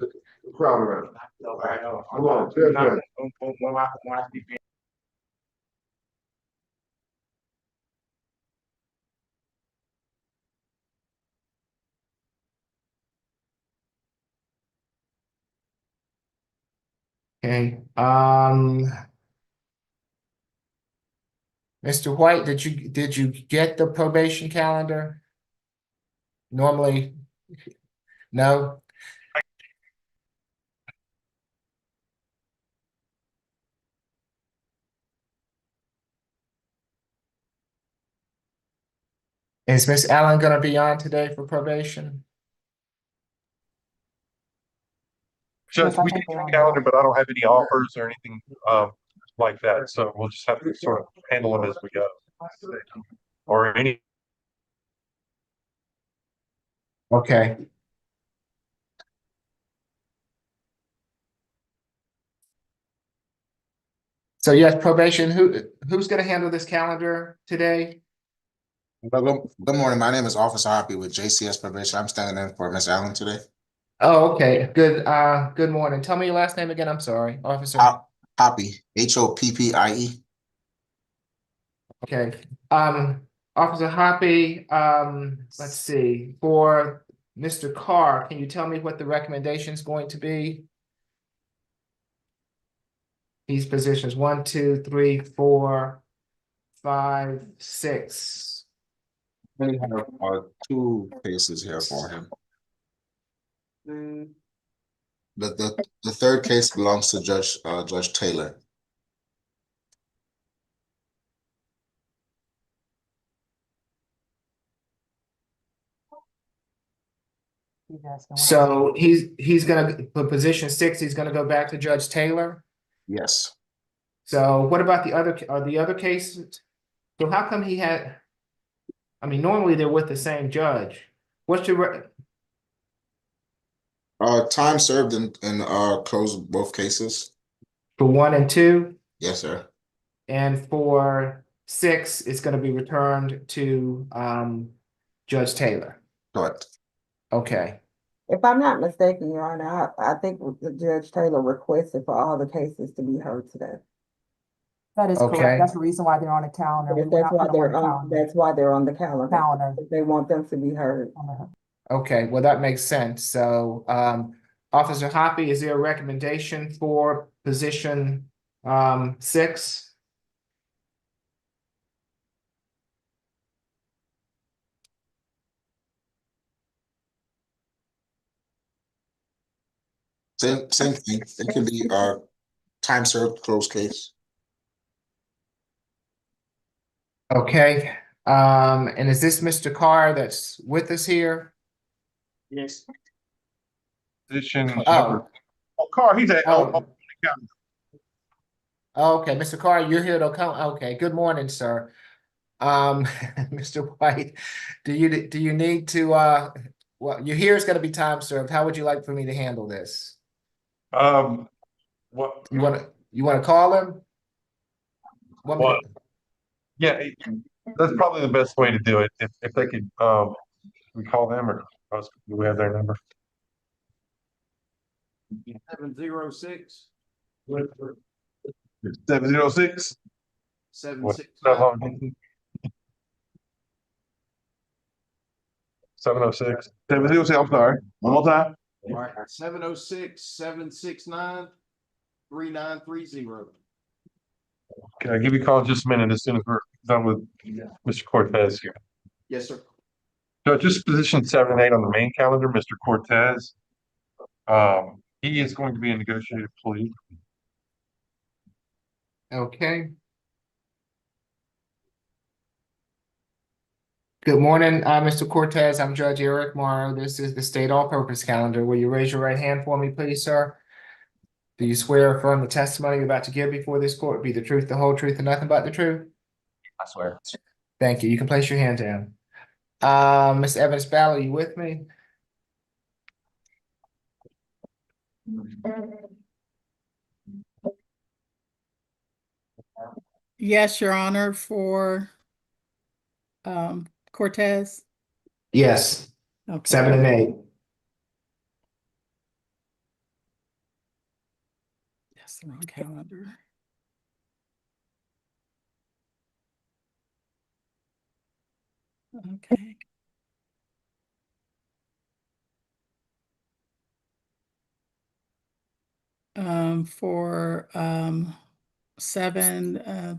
Okay, Mr. White, did you get the probation calendar? Normally, no? Is Miss Allen gonna be on today for probation? Judge, Yes, I we think did they're the on calendar, but I don't have any offers or anything like that, so we'll just have to sort of handle them as we go. Or any. Okay. So yes, probation, who's gonna handle this calendar today? Good morning. My name is Officer Hoppy with JCS Probation. I'm standing in for Miss Allen today. Oh, okay, good morning. Tell me your last name again, I'm sorry, officer. Hoppy, Hoppie. Okay, Officer Hoppy, let's see, for Mr. Carr, can you tell me what the recommendation is going to be? These positions 1, 2, 3, 4, 5, 6. We have 2 cases here for him. The third case belongs to Judge Taylor. So he's gonna, for position 6, he's gonna go back to Judge Taylor? Yes. So what about the other cases? So how come he had, I mean, normally they're with the same judge. What's your, Time served in close both cases. For 1 and 2, Yes, sir. and for 6, it's gonna be returned to Judge Taylor. Correct. Okay, If I'm not mistaken, Your Honor, I think the Judge Taylor requested for all the cases to be heard today. That is Okay. correct. That's the reason why they're on the calendar. We That's will not why put them on they're the on, calendar. that's why they're on the calendar. Calendar. They want them to be heard. okay, well, that makes sense. So, Officer Hoppy, is there a recommendation for position 6? Same thing. It can be time served closed case. Okay, and is this Mr. Carr that's with us here? Yes. Position. Oh, Oh, Carr, he's at, oh. Okay, Mr. Carr, you're here to come. Okay, good morning, sir. Mr. White, do you need to well, you're here is gonna be time served. How would you like for me to handle this? What, You wanna call him? Want me to- What? yeah, that's probably the best way to do it. If they could, we call them or do we have their number? 706. 706. 769. 706. 706, I'm sorry. One more time. All right, 706-769-3930. Can I give you a call in just a minute as soon as we're done with Mr. Cortez here? Yes, sir. So just position 7 and 8 on the main calendar, Mr. Cortez. He is going to be a negotiated plea. Okay. Good morning, Mr. Cortez. I'm Judge Eric Morrow. This is the state all-purpose calendar. Will you raise your right hand for me, please, sir? Do you swear or affirm the testimony you're about to give before this court be the truth, the whole truth, and nothing but the truth? I swear. Thank you. You can place your hand down. Ms. Evans Ballard, are you with me? Yes, Your Honor, for Cortez. Yes. Okay. 7 and 8. That's the wrong calendar. Okay. For 7,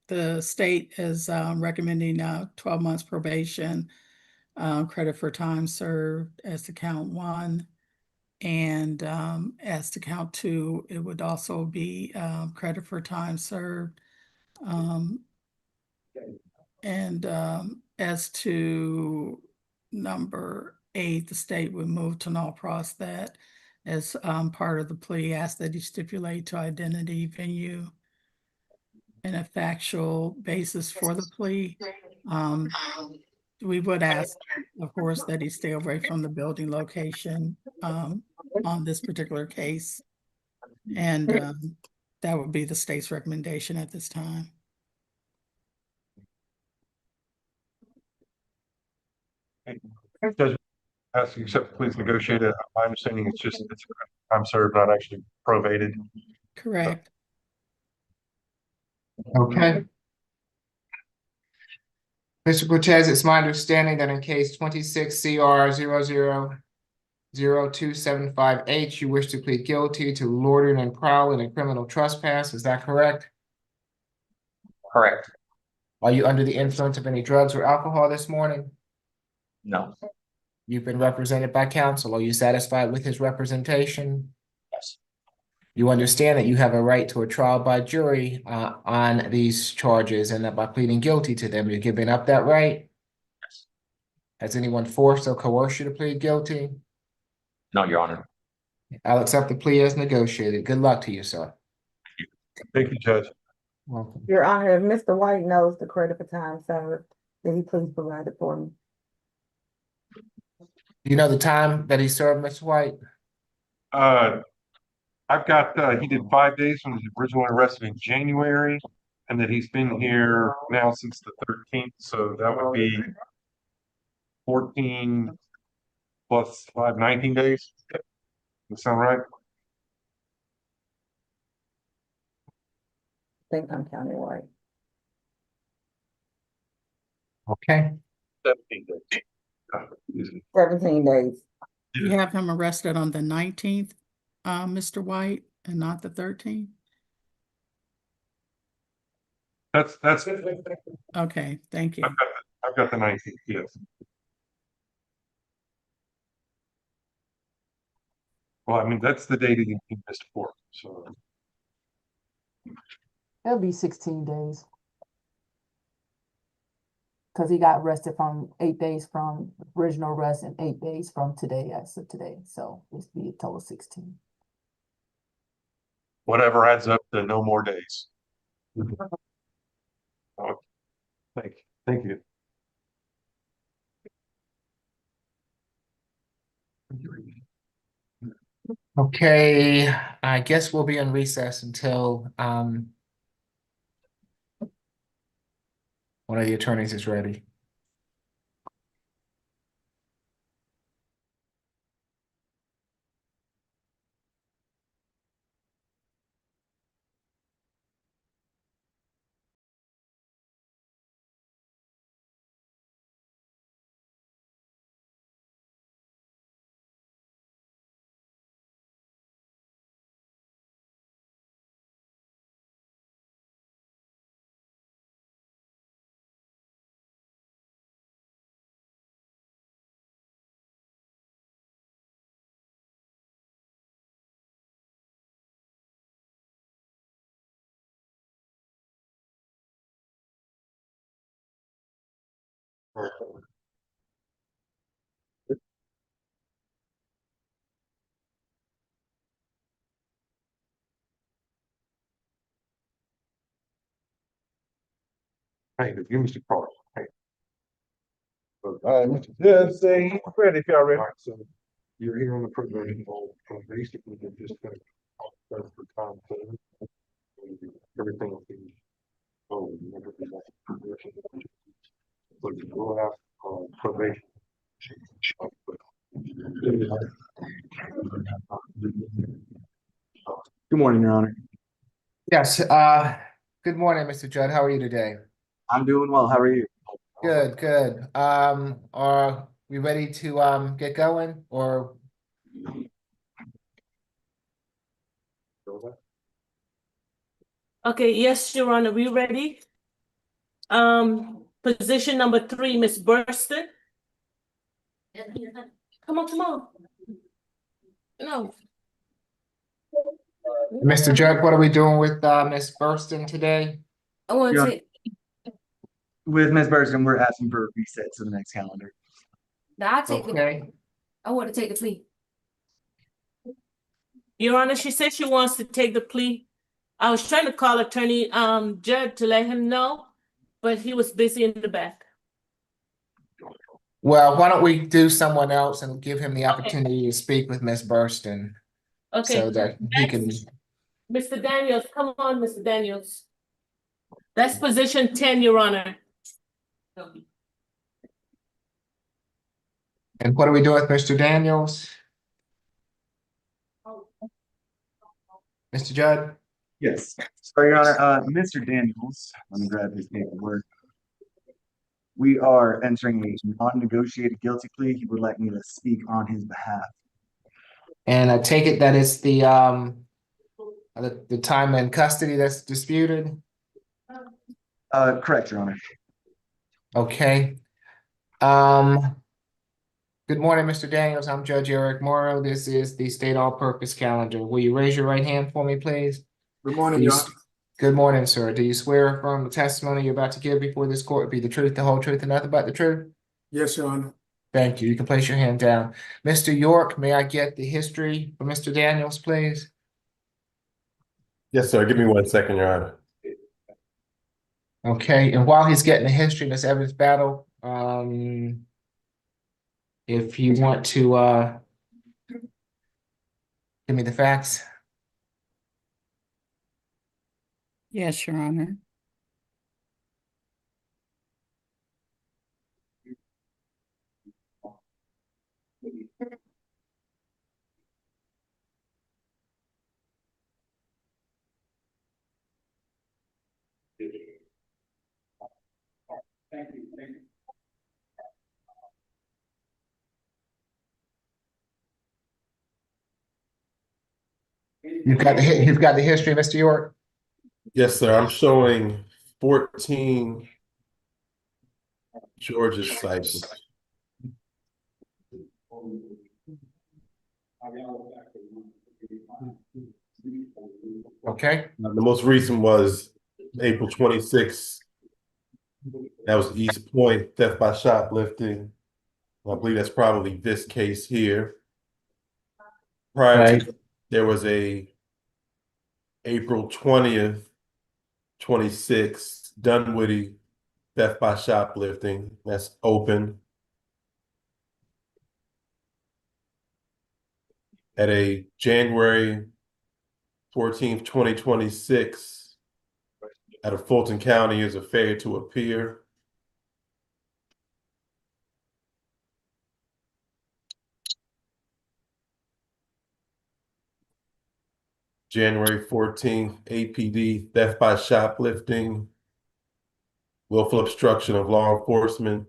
the state is recommending 12 months probation, credit for time served as to count 1. And as to count 2, it would also be credit for time served. And as to number 8, the state would move to null pros that as part of the plea, ask that you stipulate to identity, venue, and a factual basis for the plea. We would ask, of course, that he stay away from the building location on this particular case. And that would be the state's recommendation at this time. Judge, ask you accept, please negotiate it. My understanding it's time served, not actually probated. Correct. Okay. Mr. Cortez, it's my understanding that in case 26 CR 000275H, you wish to plead guilty to loitering and prowling and criminal trespass. Is that correct? Correct. Are you under the influence of any drugs or alcohol this morning? No. You've been represented by counsel. Are you satisfied with his representation? Yes. You understand that you have a right to a trial by jury on these charges, and that by pleading guilty to them, you're giving up that right? Yes. Has anyone forced or coerced you to plead guilty? No, Your Honor. I'll accept the plea as negotiated. Good luck to you, sir. Thank you, Judge. Welcome. Your Honor, if Mr. White knows the credit for time served, then he please provide it for me. Do you know the time that he served, Mr. White? I've got, he did 5 days when he was originally arrested in January, and that he's been here now since the 13th, so that would be 14 plus 5, 19 days. Does that sound right? I think I'm counting right. Okay, 17 days. 17 days. You have him arrested on the 19th, Mr. White, and not the 13th? That's, Okay, thank you. I've got the 19th, yes. Well, I mean, that's the date he missed court, so. It'll be 16 days. Cause he got arrested from 8 days from original arrest and 8 days from today, as of today, so it's be a total of 16. Whatever adds up to no more days. Oh, thank you. okay, I guess we'll be on recess until one of the attorneys is ready. Hey, give me some cards. Hey. All right, Mr. Judge, say he's ready if y'all ready. All right, so you're here on the probation hold, and basically they're just gonna talk for time. So everything will be. Oh, you never do that. So you will have probation. Good morning, Your Honor. Yes, good morning, Mr. Judd. How are you today? I'm doing well. How are you? Good, good. Are we ready to get going or? Okay, yes, Your Honor, we ready? Position number 3, Ms. Burston. Come on. No. Mr. Judd, what are we doing with Ms. Burston today? I want Yeah. to take, With Ms. Burston, we're asking for a reset to the next calendar. Okay, I want to take the plea. Your Honor, she said she wants to take the plea. I was trying to call Attorney Judd to let him know, but he was busy in the back. well, why don't we do someone else and give him the opportunity to speak with Ms. Burston Okay. so that he can. Mr. Daniels, come on, Mr. Daniels. That's position 10, Your Honor. And what are we doing with Mr. Daniels? Mr. Judd? Yes. So, Your Honor, Mr. Daniels, let me grab his paperwork. We are entering a non-negotiated guilty plea. He would like me to speak on his behalf. And I take it that it's the time in custody that's disputed? Correct, Your Honor. Okay. Good morning, Mr. Daniels. I'm Judge Eric Morrow. This is the state all-purpose calendar. Will you raise your right hand for me, please? Good morning, Do you Your s- Honor. Good morning, sir. Do you swear from the testimony you're about to give before this court be the truth, the whole truth, and nothing but the truth? Yes, Your Honor. Thank you. You can place your hand down. Mr. York, may I get the history for Mr. Daniels, please? Yes, sir. Give me 1 second, Your Honor. Okay, and while he's getting the history, Ms. Evans Battle, if you want to give me the facts. Yes, Your Honor. You've got the history, Mr. York? Yes, sir. I'm showing 14 Georgia sites. Okay, The most recent was April 26th. That was East Point theft by shoplifting. I believe that's probably this case here. Prior to, there was a April 20th, 26th Dunwoody theft by shoplifting. That's open. At a January 14th, 2026, at a Fulton County is a failure to appear. January 14th, APD theft by shoplifting, willful obstruction of law enforcement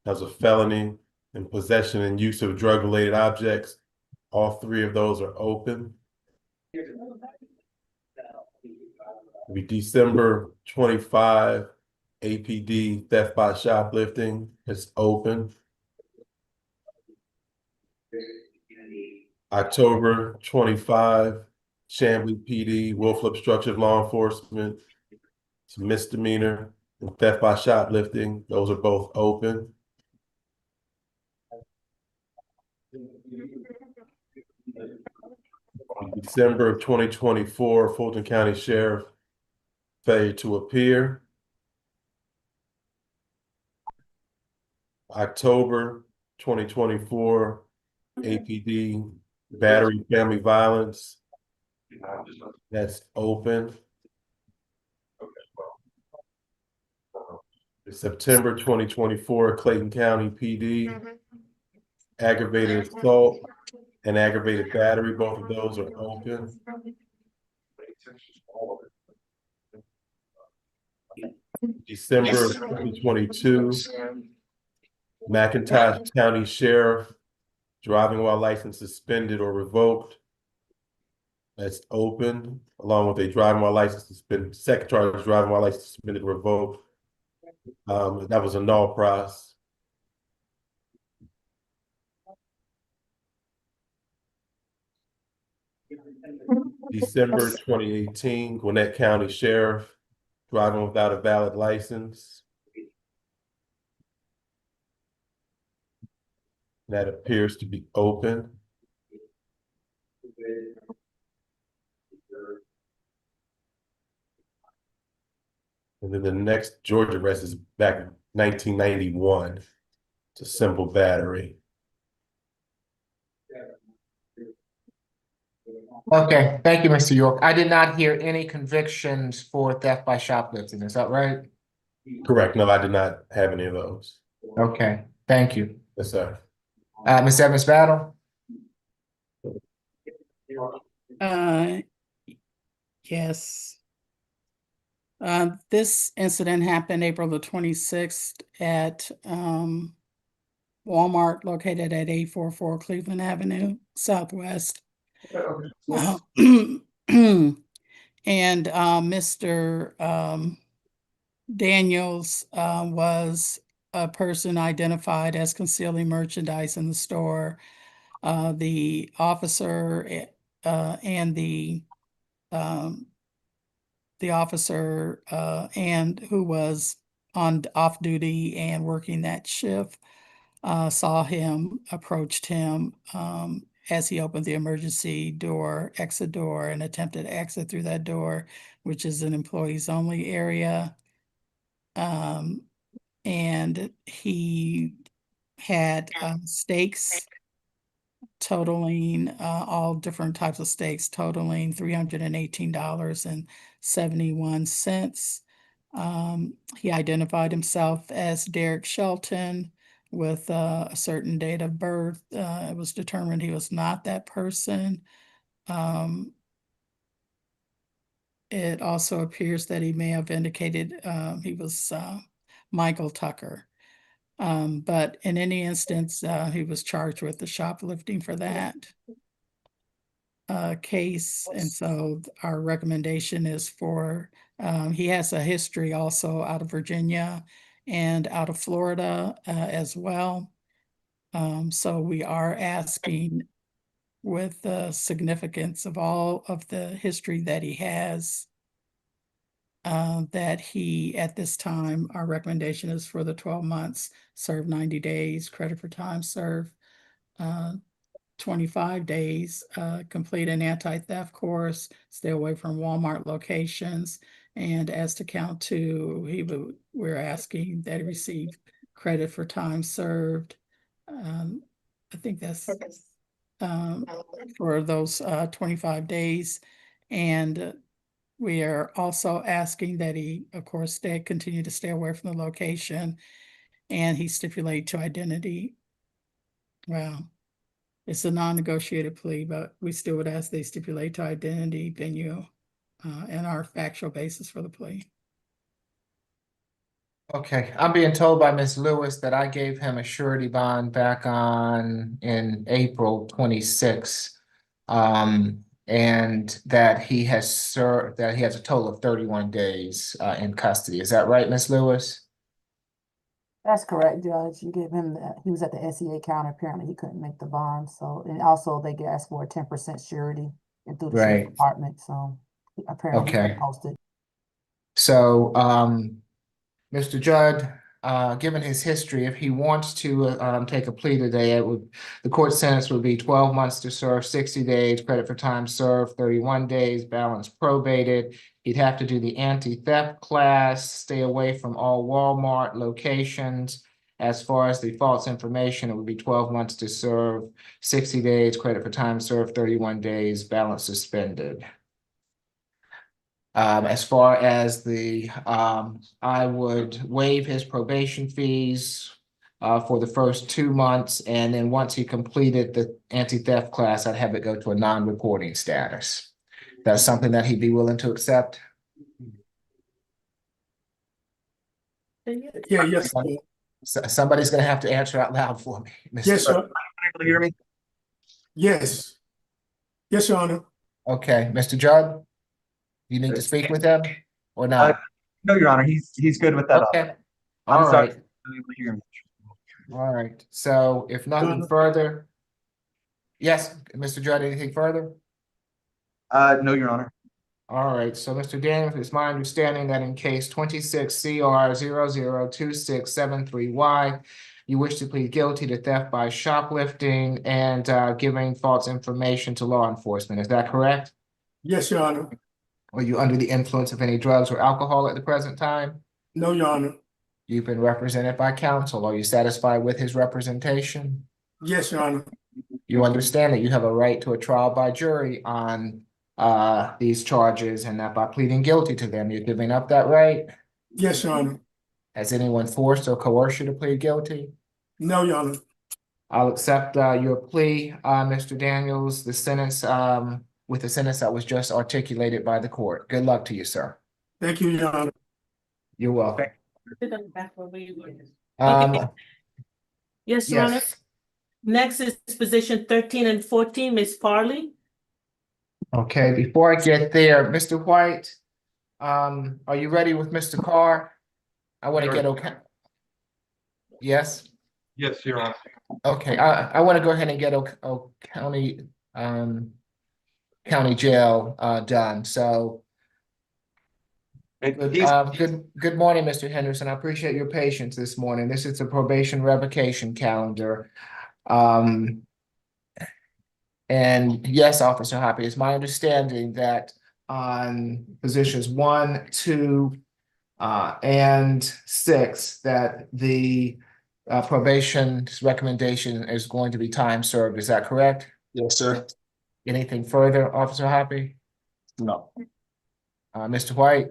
as a felony, and possession and use of drug-related objects. All three of those are open. It'll be December 25, APD theft by shoplifting. It's open. October 25, Chamblee PD, willful obstruction of law enforcement. It's a misdemeanor, and theft by shoplifting. Those are both open. December of 2024, Fulton County Sheriff, failure to appear. October 2024, APD, battery, family violence. That's open. September 2024, Clayton County PD, aggravated assault and aggravated battery. Both of those are open. December 2022, McIntosh County Sheriff, driving while license suspended or revoked. That's open, along with a driving while license suspended, second charge, driving while license suspended or revoked. That was a null pros. December 2018, Gwinnett County Sheriff, driving without a valid license. That appears to be open. And then the next Georgia arrest is back in 1991. It's a simple battery. okay, thank you, Mr. York. I did not hear any convictions for theft by shoplifting, is that right? Correct. No, I did not have any of those. Okay, thank you. Yes, sir. Ms. Evans Battle? Yes. This incident happened April the 26th at Walmart located at 844 Cleveland Avenue Southwest. And Mr. Daniels was a person identified as concealing merchandise in the store. The officer and the officer and who was on off duty and working that shift saw him, approached him as he opened the emergency door, exit door, and attempted to exit through that door, which is an employees only area. And he had stakes totaling, all different types of stakes totaling $318.71. He identified himself as Derek Shelton with a certain date of birth. It was determined he was not that person. It also appears that he may have indicated he was Michael Tucker. But in any instance, he was charged with the shoplifting for that case. And so our recommendation is for, he has a history also out of Virginia and out of Florida as well. So we are asking, with the significance of all of the history that he has, that he, at this time, our recommendation is for the 12 months, serve 90 days, credit for time served, 25 days, complete an anti-theft course, stay away from Walmart locations. And as to count two, we're asking that he receive credit for time served. I think that's for those 25 days. And we are also asking that he, of course, continue to stay away from the location, and he stipulate to identity. Well, it's a non-negotiated plea, but we still would ask they stipulate to identity, venue, and our factual basis for the plea. Okay, I'm being told by Ms. Lewis that I gave him a surety bond back in April 26. And that he has a total of 31 days in custody. Is that right, Ms. Lewis? That's correct, Judge. You gave him he was at the SEA counter. Apparently he couldn't make the bond. So, and also they asked for a 10% surety and through the sheriff's Right. department. So apparently he Okay. posted. So, Mr. Judd, given his history, if he wants to take a plea today, the court sentence would be 12 months to serve, 60 days, credit for time served, 31 days, balance probated. He'd have to do the anti-theft class, stay away from all Walmart locations. As far as the false information, it would be 12 months to serve, 60 days, credit for time served, 31 days, balance suspended. As far as I would waive his probation fees for the first 2 months, and then once he completed the anti-theft class, I'd have it go to a non-reporting status. That's something that he'd be willing to accept? Yeah, yes. Somebody's gonna have to answer out loud for me. Mr. Yes, sir. Able to hear me? Yes. Yes, Your Honor. Okay, Mr. Judd? You need to speak with him or not? No, Your Honor, he's good with that. Okay, I'm all sorry. right, Able to hear me. all right. So if nothing further. Yes, Mr. Judd, anything further? No, Your Honor. All right, so Mr. Daniels, it's my understanding that in case 26 CR 002673Y, you wish to plead guilty to theft by shoplifting and giving false information to law enforcement. Is that correct? Yes, Your Honor. Are you under the influence of any drugs or alcohol at the present time? No, Your Honor. You've been represented by counsel. Are you satisfied with his representation? Yes, Your Honor. You understand that you have a right to a trial by jury on these charges, and that by pleading guilty to them, you're giving up that right? Yes, Your Honor. Has anyone forced or coerced you to plead guilty? No, Your Honor. I'll accept your plea, Mr. Daniels, with the sentence that was just articulated by the court. Good luck to you, sir. Thank you, Your Honor. You're welcome. Yes, Your Honor. Yes. Next is position 13 and 14, Ms. Farley. Okay, before I get there, Mr. White, are you ready with Mr. Carr? I want to get okay. Yes? Yes, Your Honor. Okay, I want to go ahead and get county jail done. So good morning, Mr. Henderson. I appreciate your patience this morning. This is the probation revocation calendar. And yes, Officer Hoppy, it's my understanding that on positions 1, 2, and 6, that the probation's recommendation is going to be time served. Is that correct? Yes, sir. Anything further, Officer Hoppy? No. Mr. White?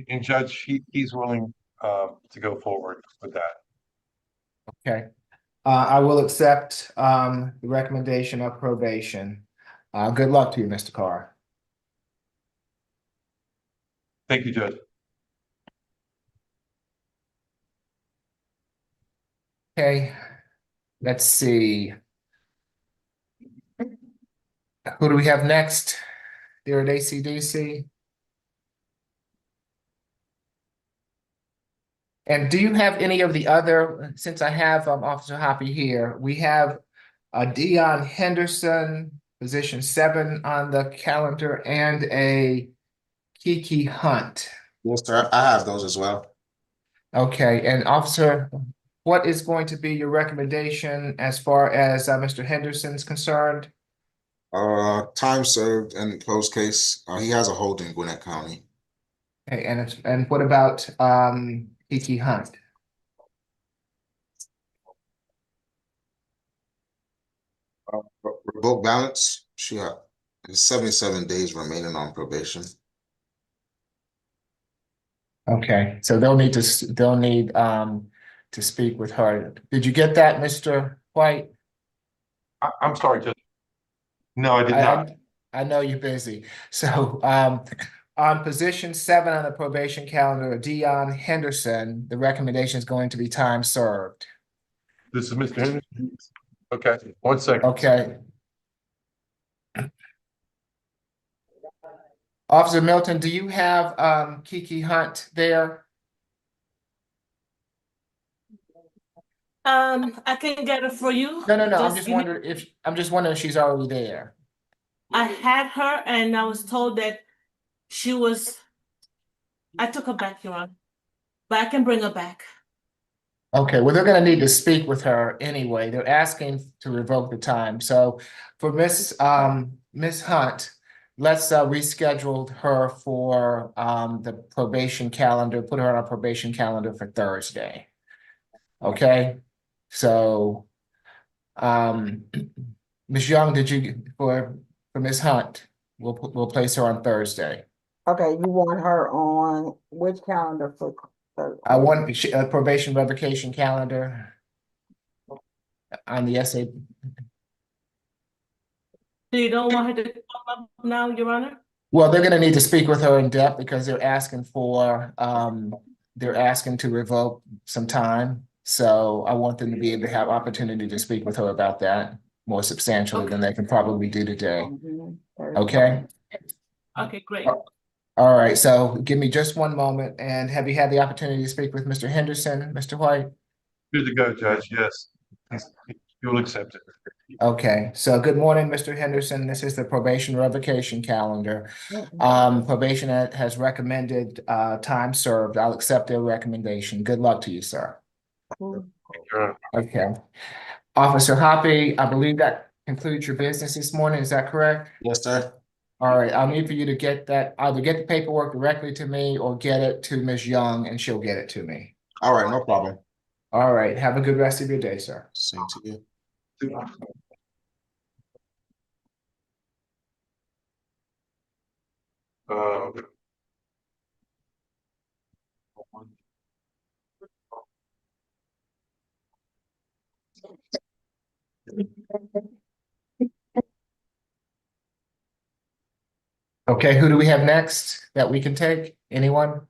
And Judge, he's willing, to go forward with that. Okay. I will accept, the recommendation of probation. Good luck to you, Mr. Carr. Thank you, Judge. Okay, let's see. Who do we have next? There at ACDC? And do you have any of the other, since I have Officer Hoppy here, we have Dion Henderson, position 7 on the calendar, and a Kiki Hunt. Yes, sir. I have those as well. Okay, and Officer, what is going to be your recommendation as far as Mr. Henderson's concerned? Time served in closed case. He has a hold in Gwinnett County. Okay, and what about Kiki Hunt? Revoke balance. She has 77 days remaining on probation. Okay, so they'll need to speak with her. Did you get that, Mr. White? I'm sorry, Judge. No, I did not. I know you're busy. So on position 7 on the probation calendar, Dion Henderson, the recommendation is going to be time served. This is Mr. Henderson. Okay, 1 second. Okay. Officer Milton, do you have Kiki Hunt there? I can get it for you. No. I'm Just just give me- wondering if she's already there. I had her and I was told that I took her back, Your Honor. But I can bring her back. Okay, well, they're gonna need to speak with her anyway. They're asking to revoke the time. So for Miss Hunt, let's reschedule her for the probation calendar, put her on our probation calendar for Thursday. Okay, so Ms. Young, for Ms. Hunt, we'll place her on Thursday. Okay, you want her on which calendar for? I want a probation revocation calendar on the SA. So you don't want her to come up now, Your Honor? Well, they're gonna need to speak with her in depth because they're asking to revoke some time. So I want them to be able to have opportunity to speak with her about that more substantially than they can probably do today. Okay? Okay, great. All right, so give me just one moment. And have you had the opportunity to speak with Mr. Henderson, Mr. White? Good to go, Judge, yes. You'll accept it. Okay, so good morning, Mr. Henderson. This is the probation revocation calendar. Probation has recommended time served. I'll accept their recommendation. Good luck to you, sir. Okay. Officer Hoppy, I believe that concludes your business this morning. Is that correct? Yes, sir. All right, I'll need for you to either get the paperwork directly to me or get it to Ms. Young and she'll get it to me. All right, no problem. All right, have a good rest of your day, sir. Same to you. Okay, who do we have next that we can take? Anyone?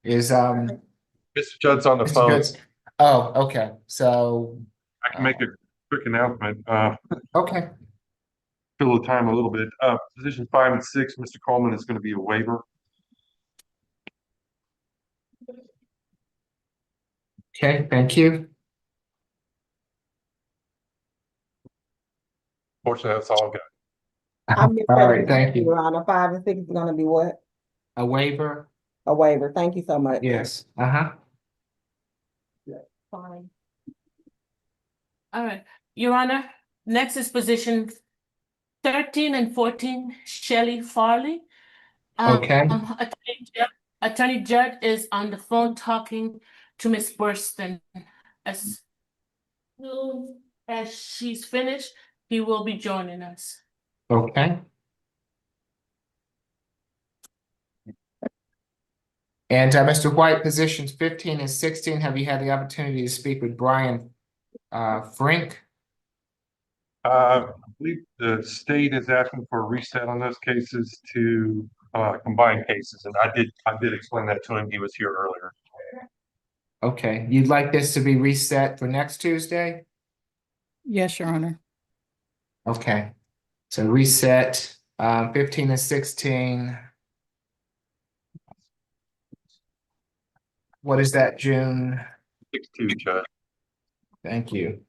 Is Mr. Judd's on the Mr. phone. Goods? Oh, okay, so, I can make a quick announcement. okay, Fill the time a little bit. Position 5 and 6, Mr. Coleman, is going to be a waiver. okay, thank you. Fortunately, that's all I've got. I missed All that, right, thank you. Your Honor. 5 and 6 is gonna be what? A waiver? A waiver. Thank you so much. Yes, uh-huh. Fine. All right, Your Honor, next is position 13 and 14, Shelley Farley. Okay. Attorney Judd is on the phone talking to Miss Burston. as soon as she's finished, he will be joining us. Okay. And Mr. White, positions 15 and 16, have you had the opportunity to speak with Brian Frink? I believe the state is asking for a reset on those cases to combine cases, and I did explain that to him. He was here earlier. Okay, you'd like this to be reset for next Tuesday? Yes, Your Honor. Okay, so reset 15 and 16. What is that, June? 6-2, Judge. Thank you.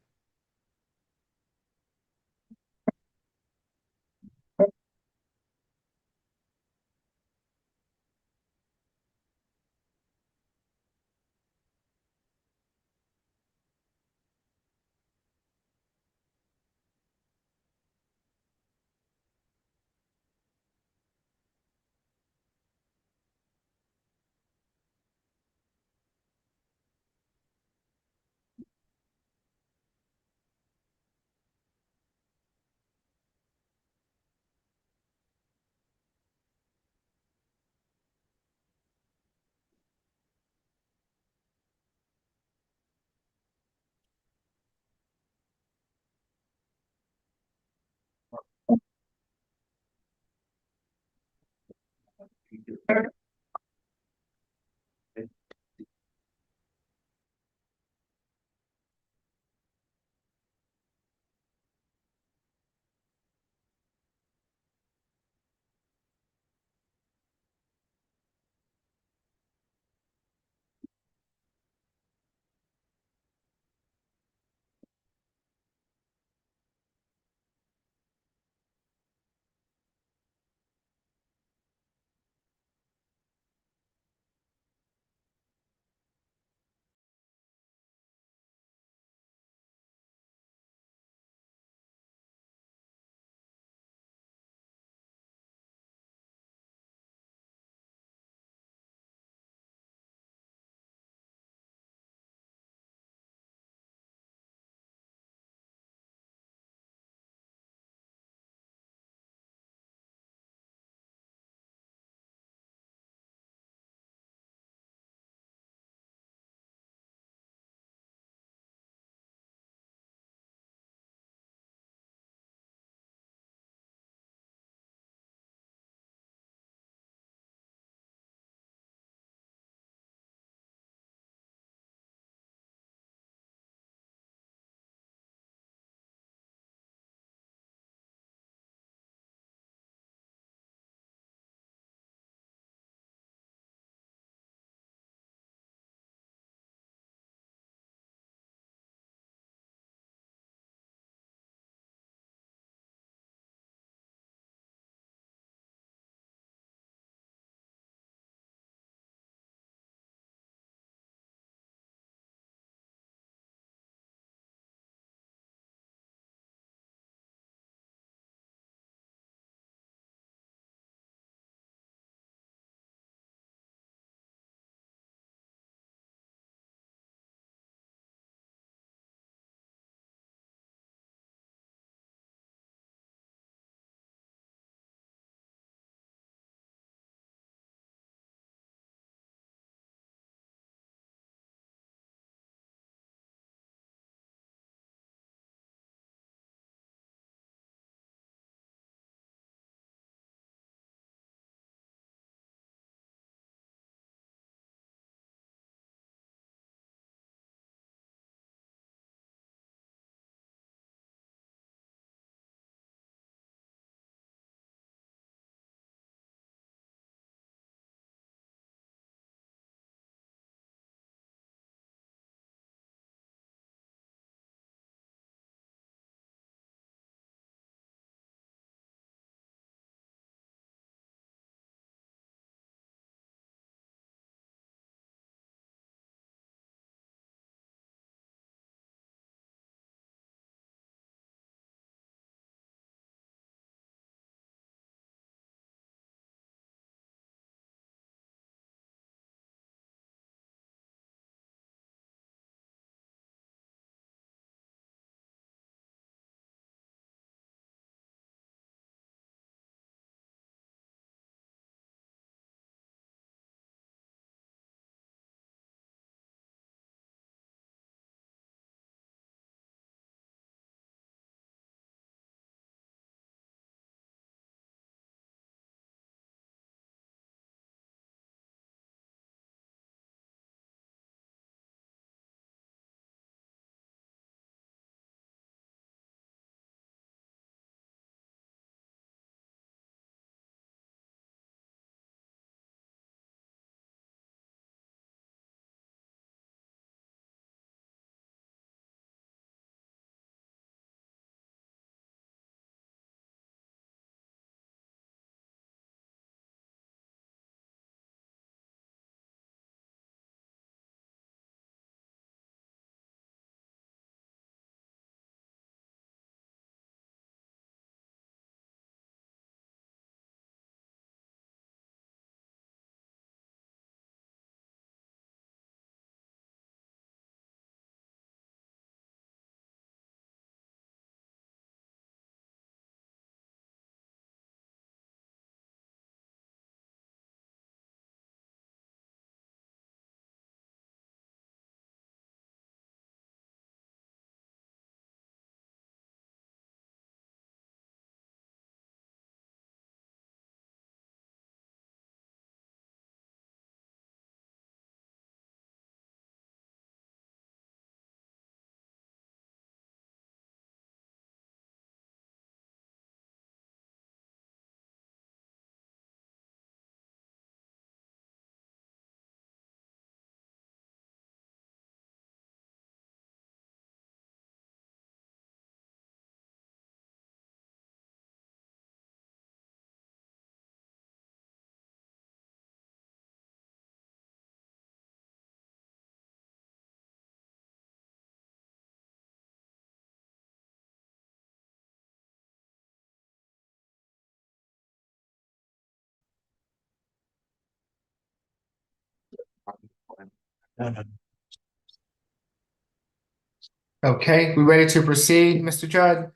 Okay, we ready to proceed, Mr. Judd?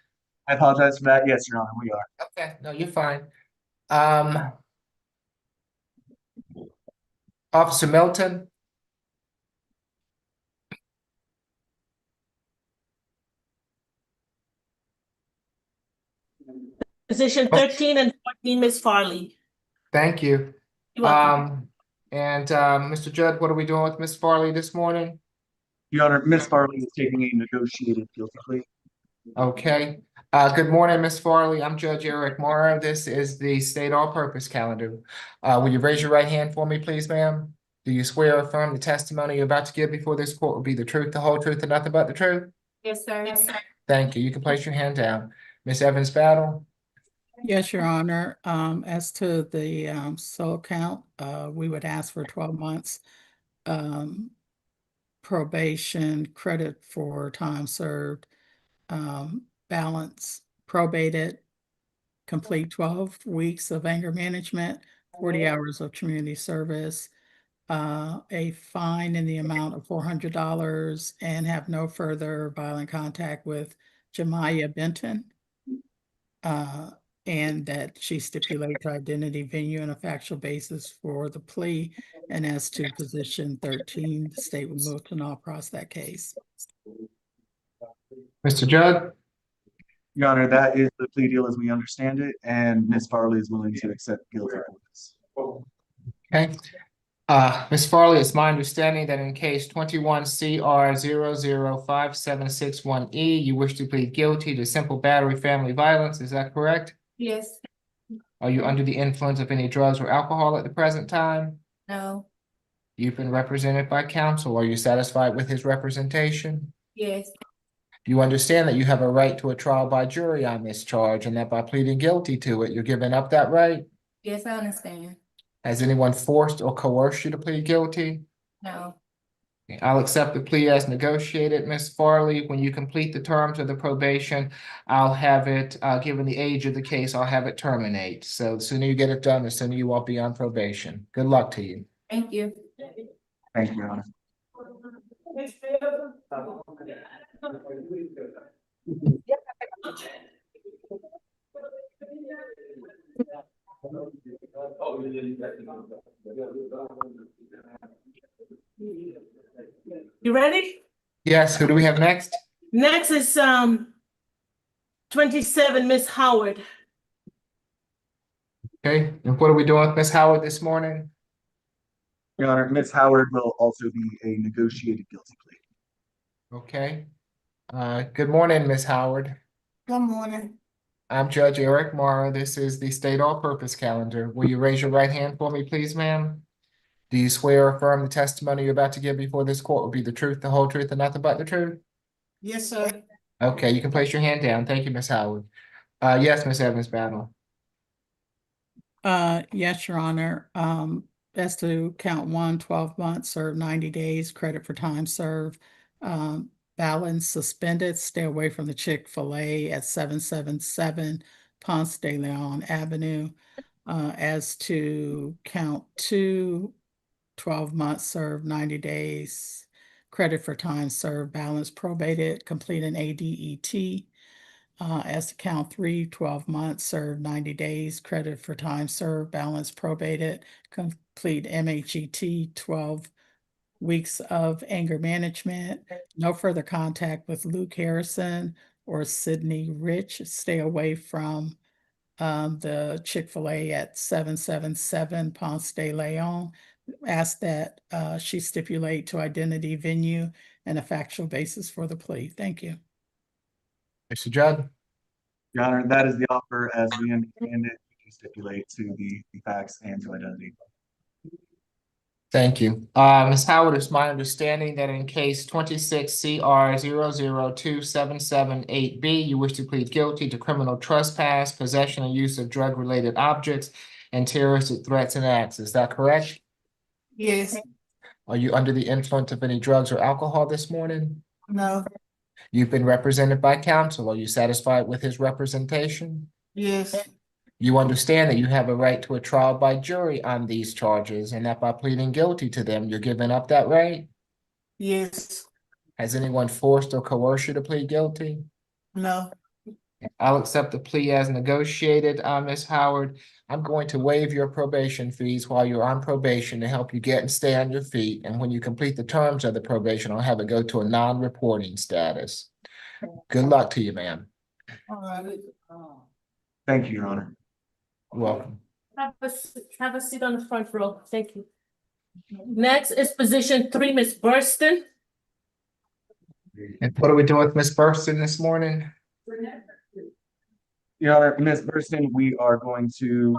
I apologize for that. Yes, Your Honor, we are. Okay, no, you're fine. Officer Milton? Position 13 and 14, Ms. Farley. Thank you. You're welcome. Mr. Judd, what are we doing with Ms. Farley this morning? Your Honor, Ms. Farley is taking a negotiated guilty plea. Okay. Good morning, Ms. Farley. I'm Judge Eric Morrow. This is the state all-purpose calendar. Will you raise your right hand for me, please, ma'am? Do you swear or affirm the testimony you're about to give before this court will be the truth, the whole truth, and nothing but the truth? Yes, sir. Yes, sir. Thank you. You can place your hand down. Ms. Evans Battle? Yes, Your Honor. As to the soul count, we would ask for 12 months probation, credit for time served, balance probated, complete 12 weeks of anger management, 40 hours of community service, a fine in the amount of $400, and have no further violent contact with Jemiah Benton. And that she stipulates identity, venue, and a factual basis for the plea. And as to position 13, the state would move to null pros that case. Mr. Judd? Your Honor, that is the plea deal as we understand it, and Ms. Farley is willing to accept guilty for this. Okay. Ms. Farley, it's my understanding that in case 21 CR 005761E, you wish to plead guilty to simple battery family violence. Is that correct? Yes. Are you under the influence of any drugs or alcohol at the present time? No. You've been represented by counsel. Are you satisfied with his representation? Yes. You understand that you have a right to a trial by jury on this charge and that by pleading guilty to it, you're giving up that right? Yes, I understand. Has anyone forced or coerced you to plead guilty? No. I'll accept the plea as negotiated, Ms. Farley. When you complete the terms of the probation, I'll have it, given the age of the case, I'll have it terminate. So the sooner you get it done, the sooner you won't be on probation. Good luck to you. Thank you. Thank you, Your Honor. You ready? Yes, who do we have next? Next is 27, Miss Howard. Okay, and what are we doing with Ms. Howard this morning? Your Honor, Ms. Howard will also be a negotiated guilty plea. Okay. Good morning, Ms. Howard. Good morning. I'm Judge Eric Morrow. This is the state all-purpose calendar. Will you raise your right hand for me, please, ma'am? Do you swear or affirm the testimony you're about to give before this court will be the truth, the whole truth, and nothing but the truth? Yes, sir. Okay, you can place your hand down. Thank you, Ms. Howard. Yes, Ms. Evans Battle. Yes, Your Honor. As to count 1, 12 months or 90 days, credit for time served. Balance suspended, stay away from the Chick-fil-A at 777 Ponce de Leon Avenue. As to count 2, 12 months served, 90 days, credit for time served, balance probated, complete an ADET. As to count 3, 12 months served, 90 days, credit for time served, balance probated, complete MHET, 12 weeks of anger management, no further contact with Luke Harrison or Sydney Rich, stay away from the Chick-fil-A at 777 Ponce de Leon. Ask that she stipulate to identity, venue, and a factual basis for the plea. Thank you. Mr. Judd? Your Honor, that is the offer as we understand it. We can stipulate to the facts and to identity. Thank you. Ms. Howard, it's my understanding that in case 26 CR 002778B, you wish to plead guilty to criminal trespass, possession and use of drug-related objects, and terroristic threats and acts. Is that correct? Yes. Are you under the influence of any drugs or alcohol this morning? No. You've been represented by counsel. Are you satisfied with his representation? Yes. You understand that you have a right to a trial by jury on these charges and that by pleading guilty to them, you're giving up that right? Yes. Has anyone forced or coerced you to plead guilty? No. I'll accept the plea as negotiated, Ms. Howard. I'm going to waive your probation fees while you're on probation to help you get and stay on your feet. And when you complete the terms of the probation, I'll have it go to a non-reporting status. Good luck to you, ma'am. Thank you, Your Honor. You're welcome. Have a seat on the front row. Thank you. Next is position 3, Ms. Burston. And what are we doing with Ms. Burston this morning? Your Honor, Ms. Burston, we are going to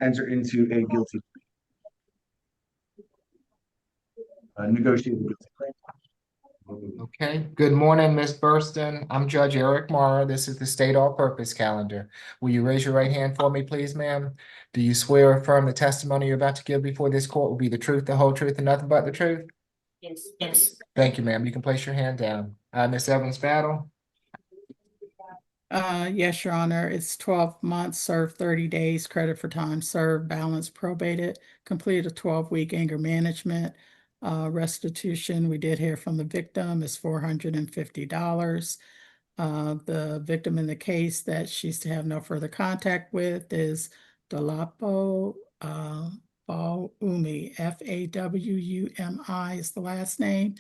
enter into a guilty plea. Negotiated guilty plea. Okay, good morning, Ms. Burston. I'm Judge Eric Morrow. This is the state all-purpose calendar. Will you raise your right hand for me, please, ma'am? Do you swear or affirm the testimony you're about to give before this court will be the truth, the whole truth, and nothing but the truth? Yes. Yes. Thank you, ma'am. You can place your hand down. Ms. Evans Battle? Yes, Your Honor, it's 12 months, served 30 days, credit for time served, balance probated, completed a 12-week anger management. Restitution, we did hear from the victim, is $450. The victim in the case that she's to have no further contact with is Dolapo Fawumi, Fawumi is the last name.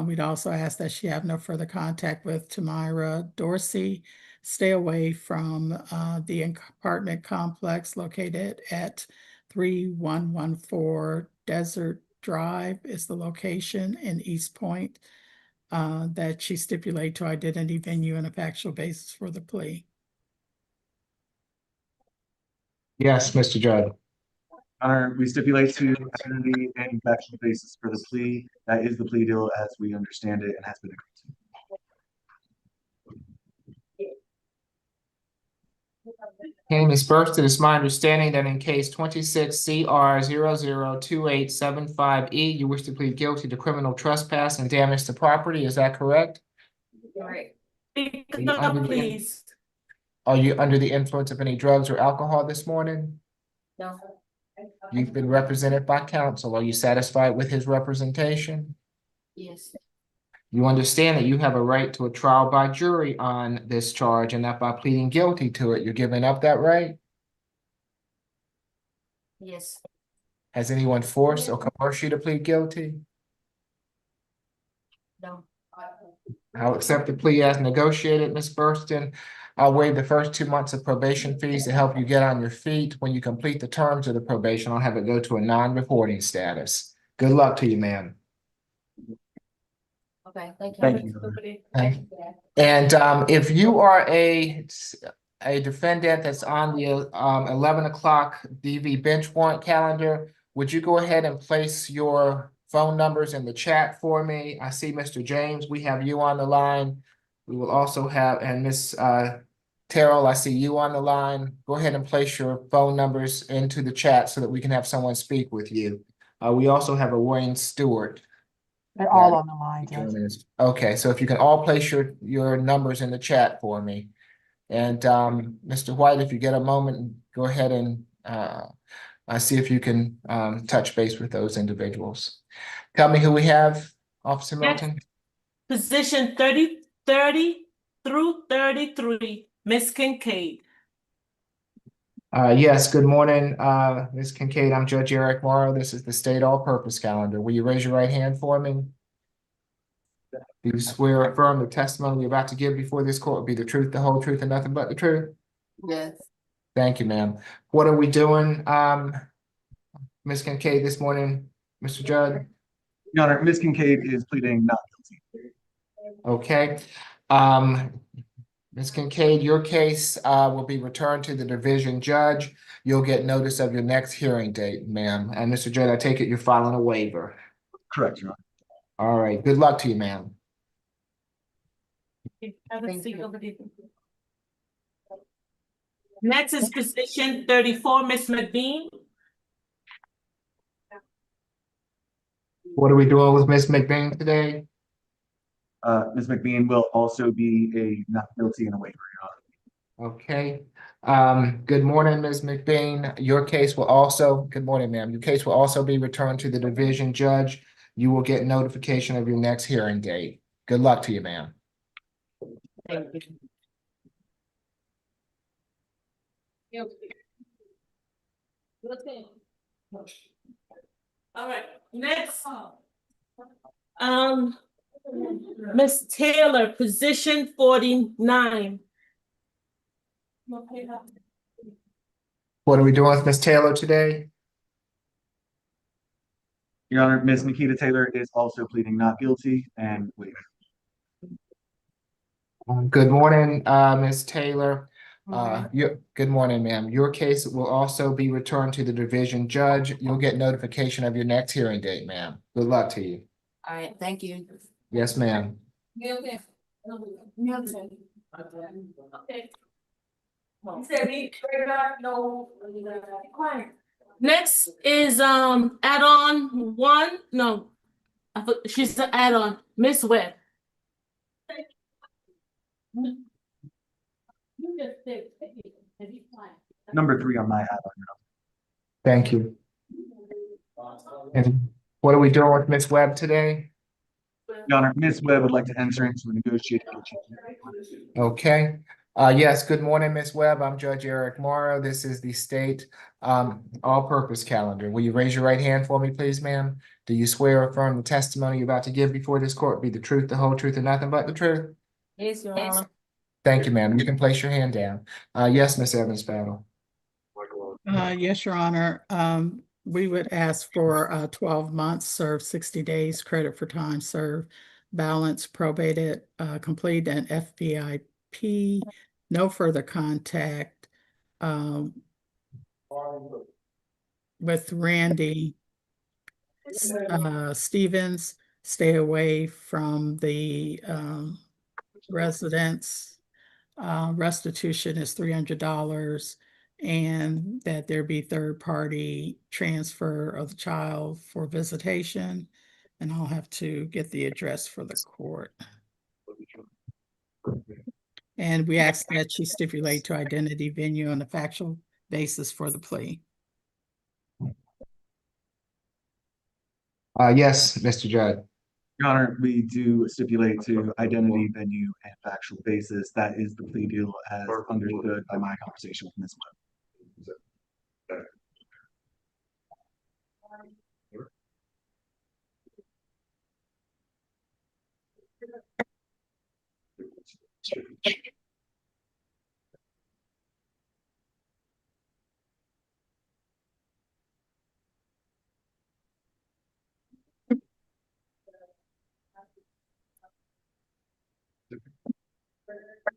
We'd also ask that she have no further contact with Tamira Dorsey. Stay away from the apartment complex located at 3114 Desert Drive is the location in East Point. That she stipulate to identity, venue, and a factual basis for the plea. Yes, Mr. Judd. Honor, we stipulate to identity and factual basis for the plea. That is the plea deal as we understand it and has been agreed to. Okay, Ms. Burston, it's my understanding that in case 26 CR 002875E, you wish to plead guilty to criminal trespass and damage to property. Is that correct? Right. under Please. Are you under the influence of any drugs or alcohol this morning? No. You've been represented by counsel. Are you satisfied with his representation? Yes. You understand that you have a right to a trial by jury on this charge and that by pleading guilty to it, you're giving up that right? Yes. Has anyone forced or coerced you to plead guilty? No. I'll accept the plea as negotiated, Ms. Burston. I'll waive the first 2 months of probation fees to help you get on your feet. When you complete the terms of the probation, I'll have it go to a non-reporting status. Good luck to you, ma'am. Okay, thank you. Thank you. Thank you. And if you are a defendant that's on the 11 o'clock DV bench warrant calendar, would you go ahead and place your phone numbers in the chat for me? I see Mr. James, we have you on the line. We will also have, and Miss Terrell, I see you on the line. Go ahead and place your phone numbers into the chat so that we can have someone speak with you. We also have a Wayne Stewart. They're all on the line, Judge. Okay, so if you can all place your numbers in the chat for me. And Mr. White, if you get a moment, go ahead and see if you can touch base with those individuals. Tell me who we have, Officer Milton. Position 30 through 33, Ms. Kincaid. Yes, good morning, Ms. Kincaid. I'm Judge Eric Morrow. This is the state all-purpose calendar. Will you raise your right hand for me? Do you swear or affirm the testimony you're about to give before this court will be the truth, the whole truth, and nothing but the truth? Yes. Thank you, ma'am. What are we doing, Ms. Kincaid, this morning, Mr. Judd? Your Honor, Ms. Kincaid is pleading not guilty. Okay. Ms. Kincaid, your case will be returned to the division judge. You'll get notice of your next hearing date, ma'am. And Mr. Judd, I take it you're filing a waiver. Correct, Your Honor. All right. Good luck to you, ma'am. Have a seat over there. Next is position 34, Ms. McBean. What are we doing with Ms. McBean today? Ms. McBean will also be a not guilty and a waiver, Your Honor. Okay. Good morning, Ms. McBean. Your case will also, good morning, ma'am. Your case will also be returned to the division judge. You will get notification of your next hearing date. Good luck to you, ma'am. Thank you. Okay. All right, next. Ms. Taylor, position 49. What are we doing with Ms. Taylor today? Your Honor, Ms. Nikita Taylor is also pleading not guilty and waiving. Good morning, Ms. Taylor. Good morning, ma'am. Your case will also be returned to the division judge. You'll get notification of your next hearing date, ma'am. Good luck to you. All right, thank you. Yes, ma'am. Okay. Next is add-on one, no, she's the add-on, Miss Webb. Number 3 on my add-on. Thank you. And what are we doing with Ms. Webb today? Your Honor, Ms. Webb would like to enter into a negotiated guilty plea. Okay. Yes, good morning, Ms. Webb. I'm Judge Eric Morrow. This is the state all-purpose calendar. Will you raise your right hand for me, please, ma'am? Do you swear or affirm the testimony you're about to give before this court be the truth, the whole truth, and nothing but the truth? Yes, Your Honor. Thank you, ma'am. You can place your hand down. Yes, Ms. Evans Battle. Yes, Your Honor. We would ask for 12 months served, 60 days credit for time served, balance probated, complete and FVIP, no further contact with Randy Stevens, stay away from the residence. Restitution is $300. And that there be third-party transfer of the child for visitation. And I'll have to get the address for the court. And we ask that she stipulate to identity, venue, and the factual basis for the plea. Yes, Mr. Judd. Your Honor, we do stipulate to identity, venue, and factual basis. That is the plea deal as understood by my conversation with Ms. Webb.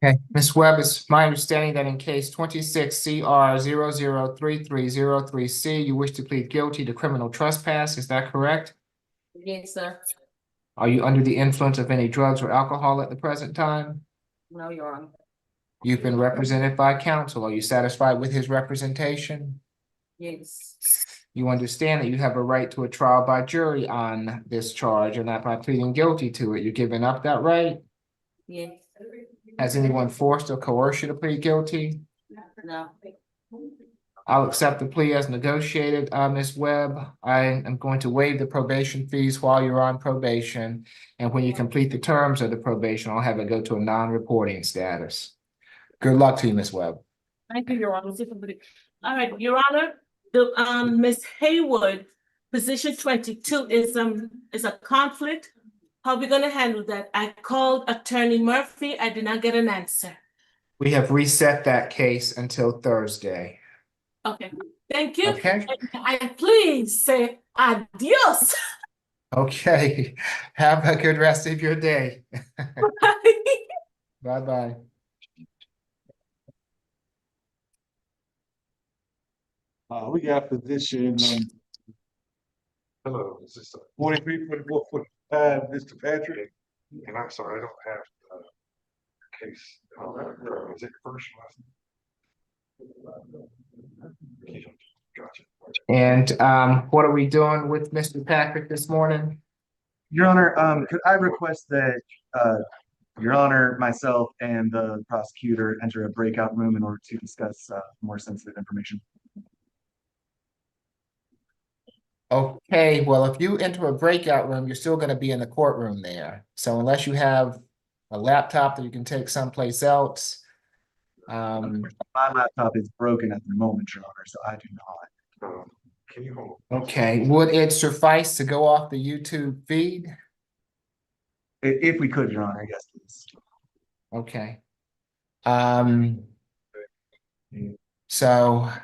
Okay, Ms. Webb, it's my understanding that in case 26 CR 003303C, you wish to plead guilty to criminal trespass. Is that correct? Yes, sir. Are you under the influence of any drugs or alcohol at the present time? No, Your Honor. You've been represented by counsel. Are you satisfied with his representation? Yes. You understand that you have a right to a trial by jury on this charge and that by pleading guilty to it, you're giving up that right? Yes. Has anyone forced or coerced you to plead guilty? No. I'll accept the plea as negotiated, Ms. Webb. I am going to waive the probation fees while you're on probation. And when you complete the terms of the probation, I'll have it go to a non-reporting status. Good luck to you, Ms. Webb. Thank you, Your Honor. All right, Your Honor, the Ms. Haywood, position 22 is a conflict. How are we gonna handle that? I called Attorney Murphy. I did not get an answer. We have reset that case until Thursday. Okay, thank you. Okay. I please say adios. Okay. Have a good rest of your day. Bye-bye. We got position Hello, is this, 43, 44, 45, Mr. Patrick. and I'm sorry, I don't have case. Is it first lesson? Gotcha. And what are we doing with Mr. Patrick this morning? Your Honor, could I request that Your Honor, myself, and the prosecutor enter a breakout room in order to discuss more sensitive information? Okay, well, if you enter a breakout room, you're still gonna be in the courtroom there. So unless you have a laptop that you can take someplace else. My laptop is broken at the moment, Your Honor, so I do not. Can you hold? on? Okay, would it suffice to go off the YouTube feed? If we could, Your Honor, yes, please. Okay. So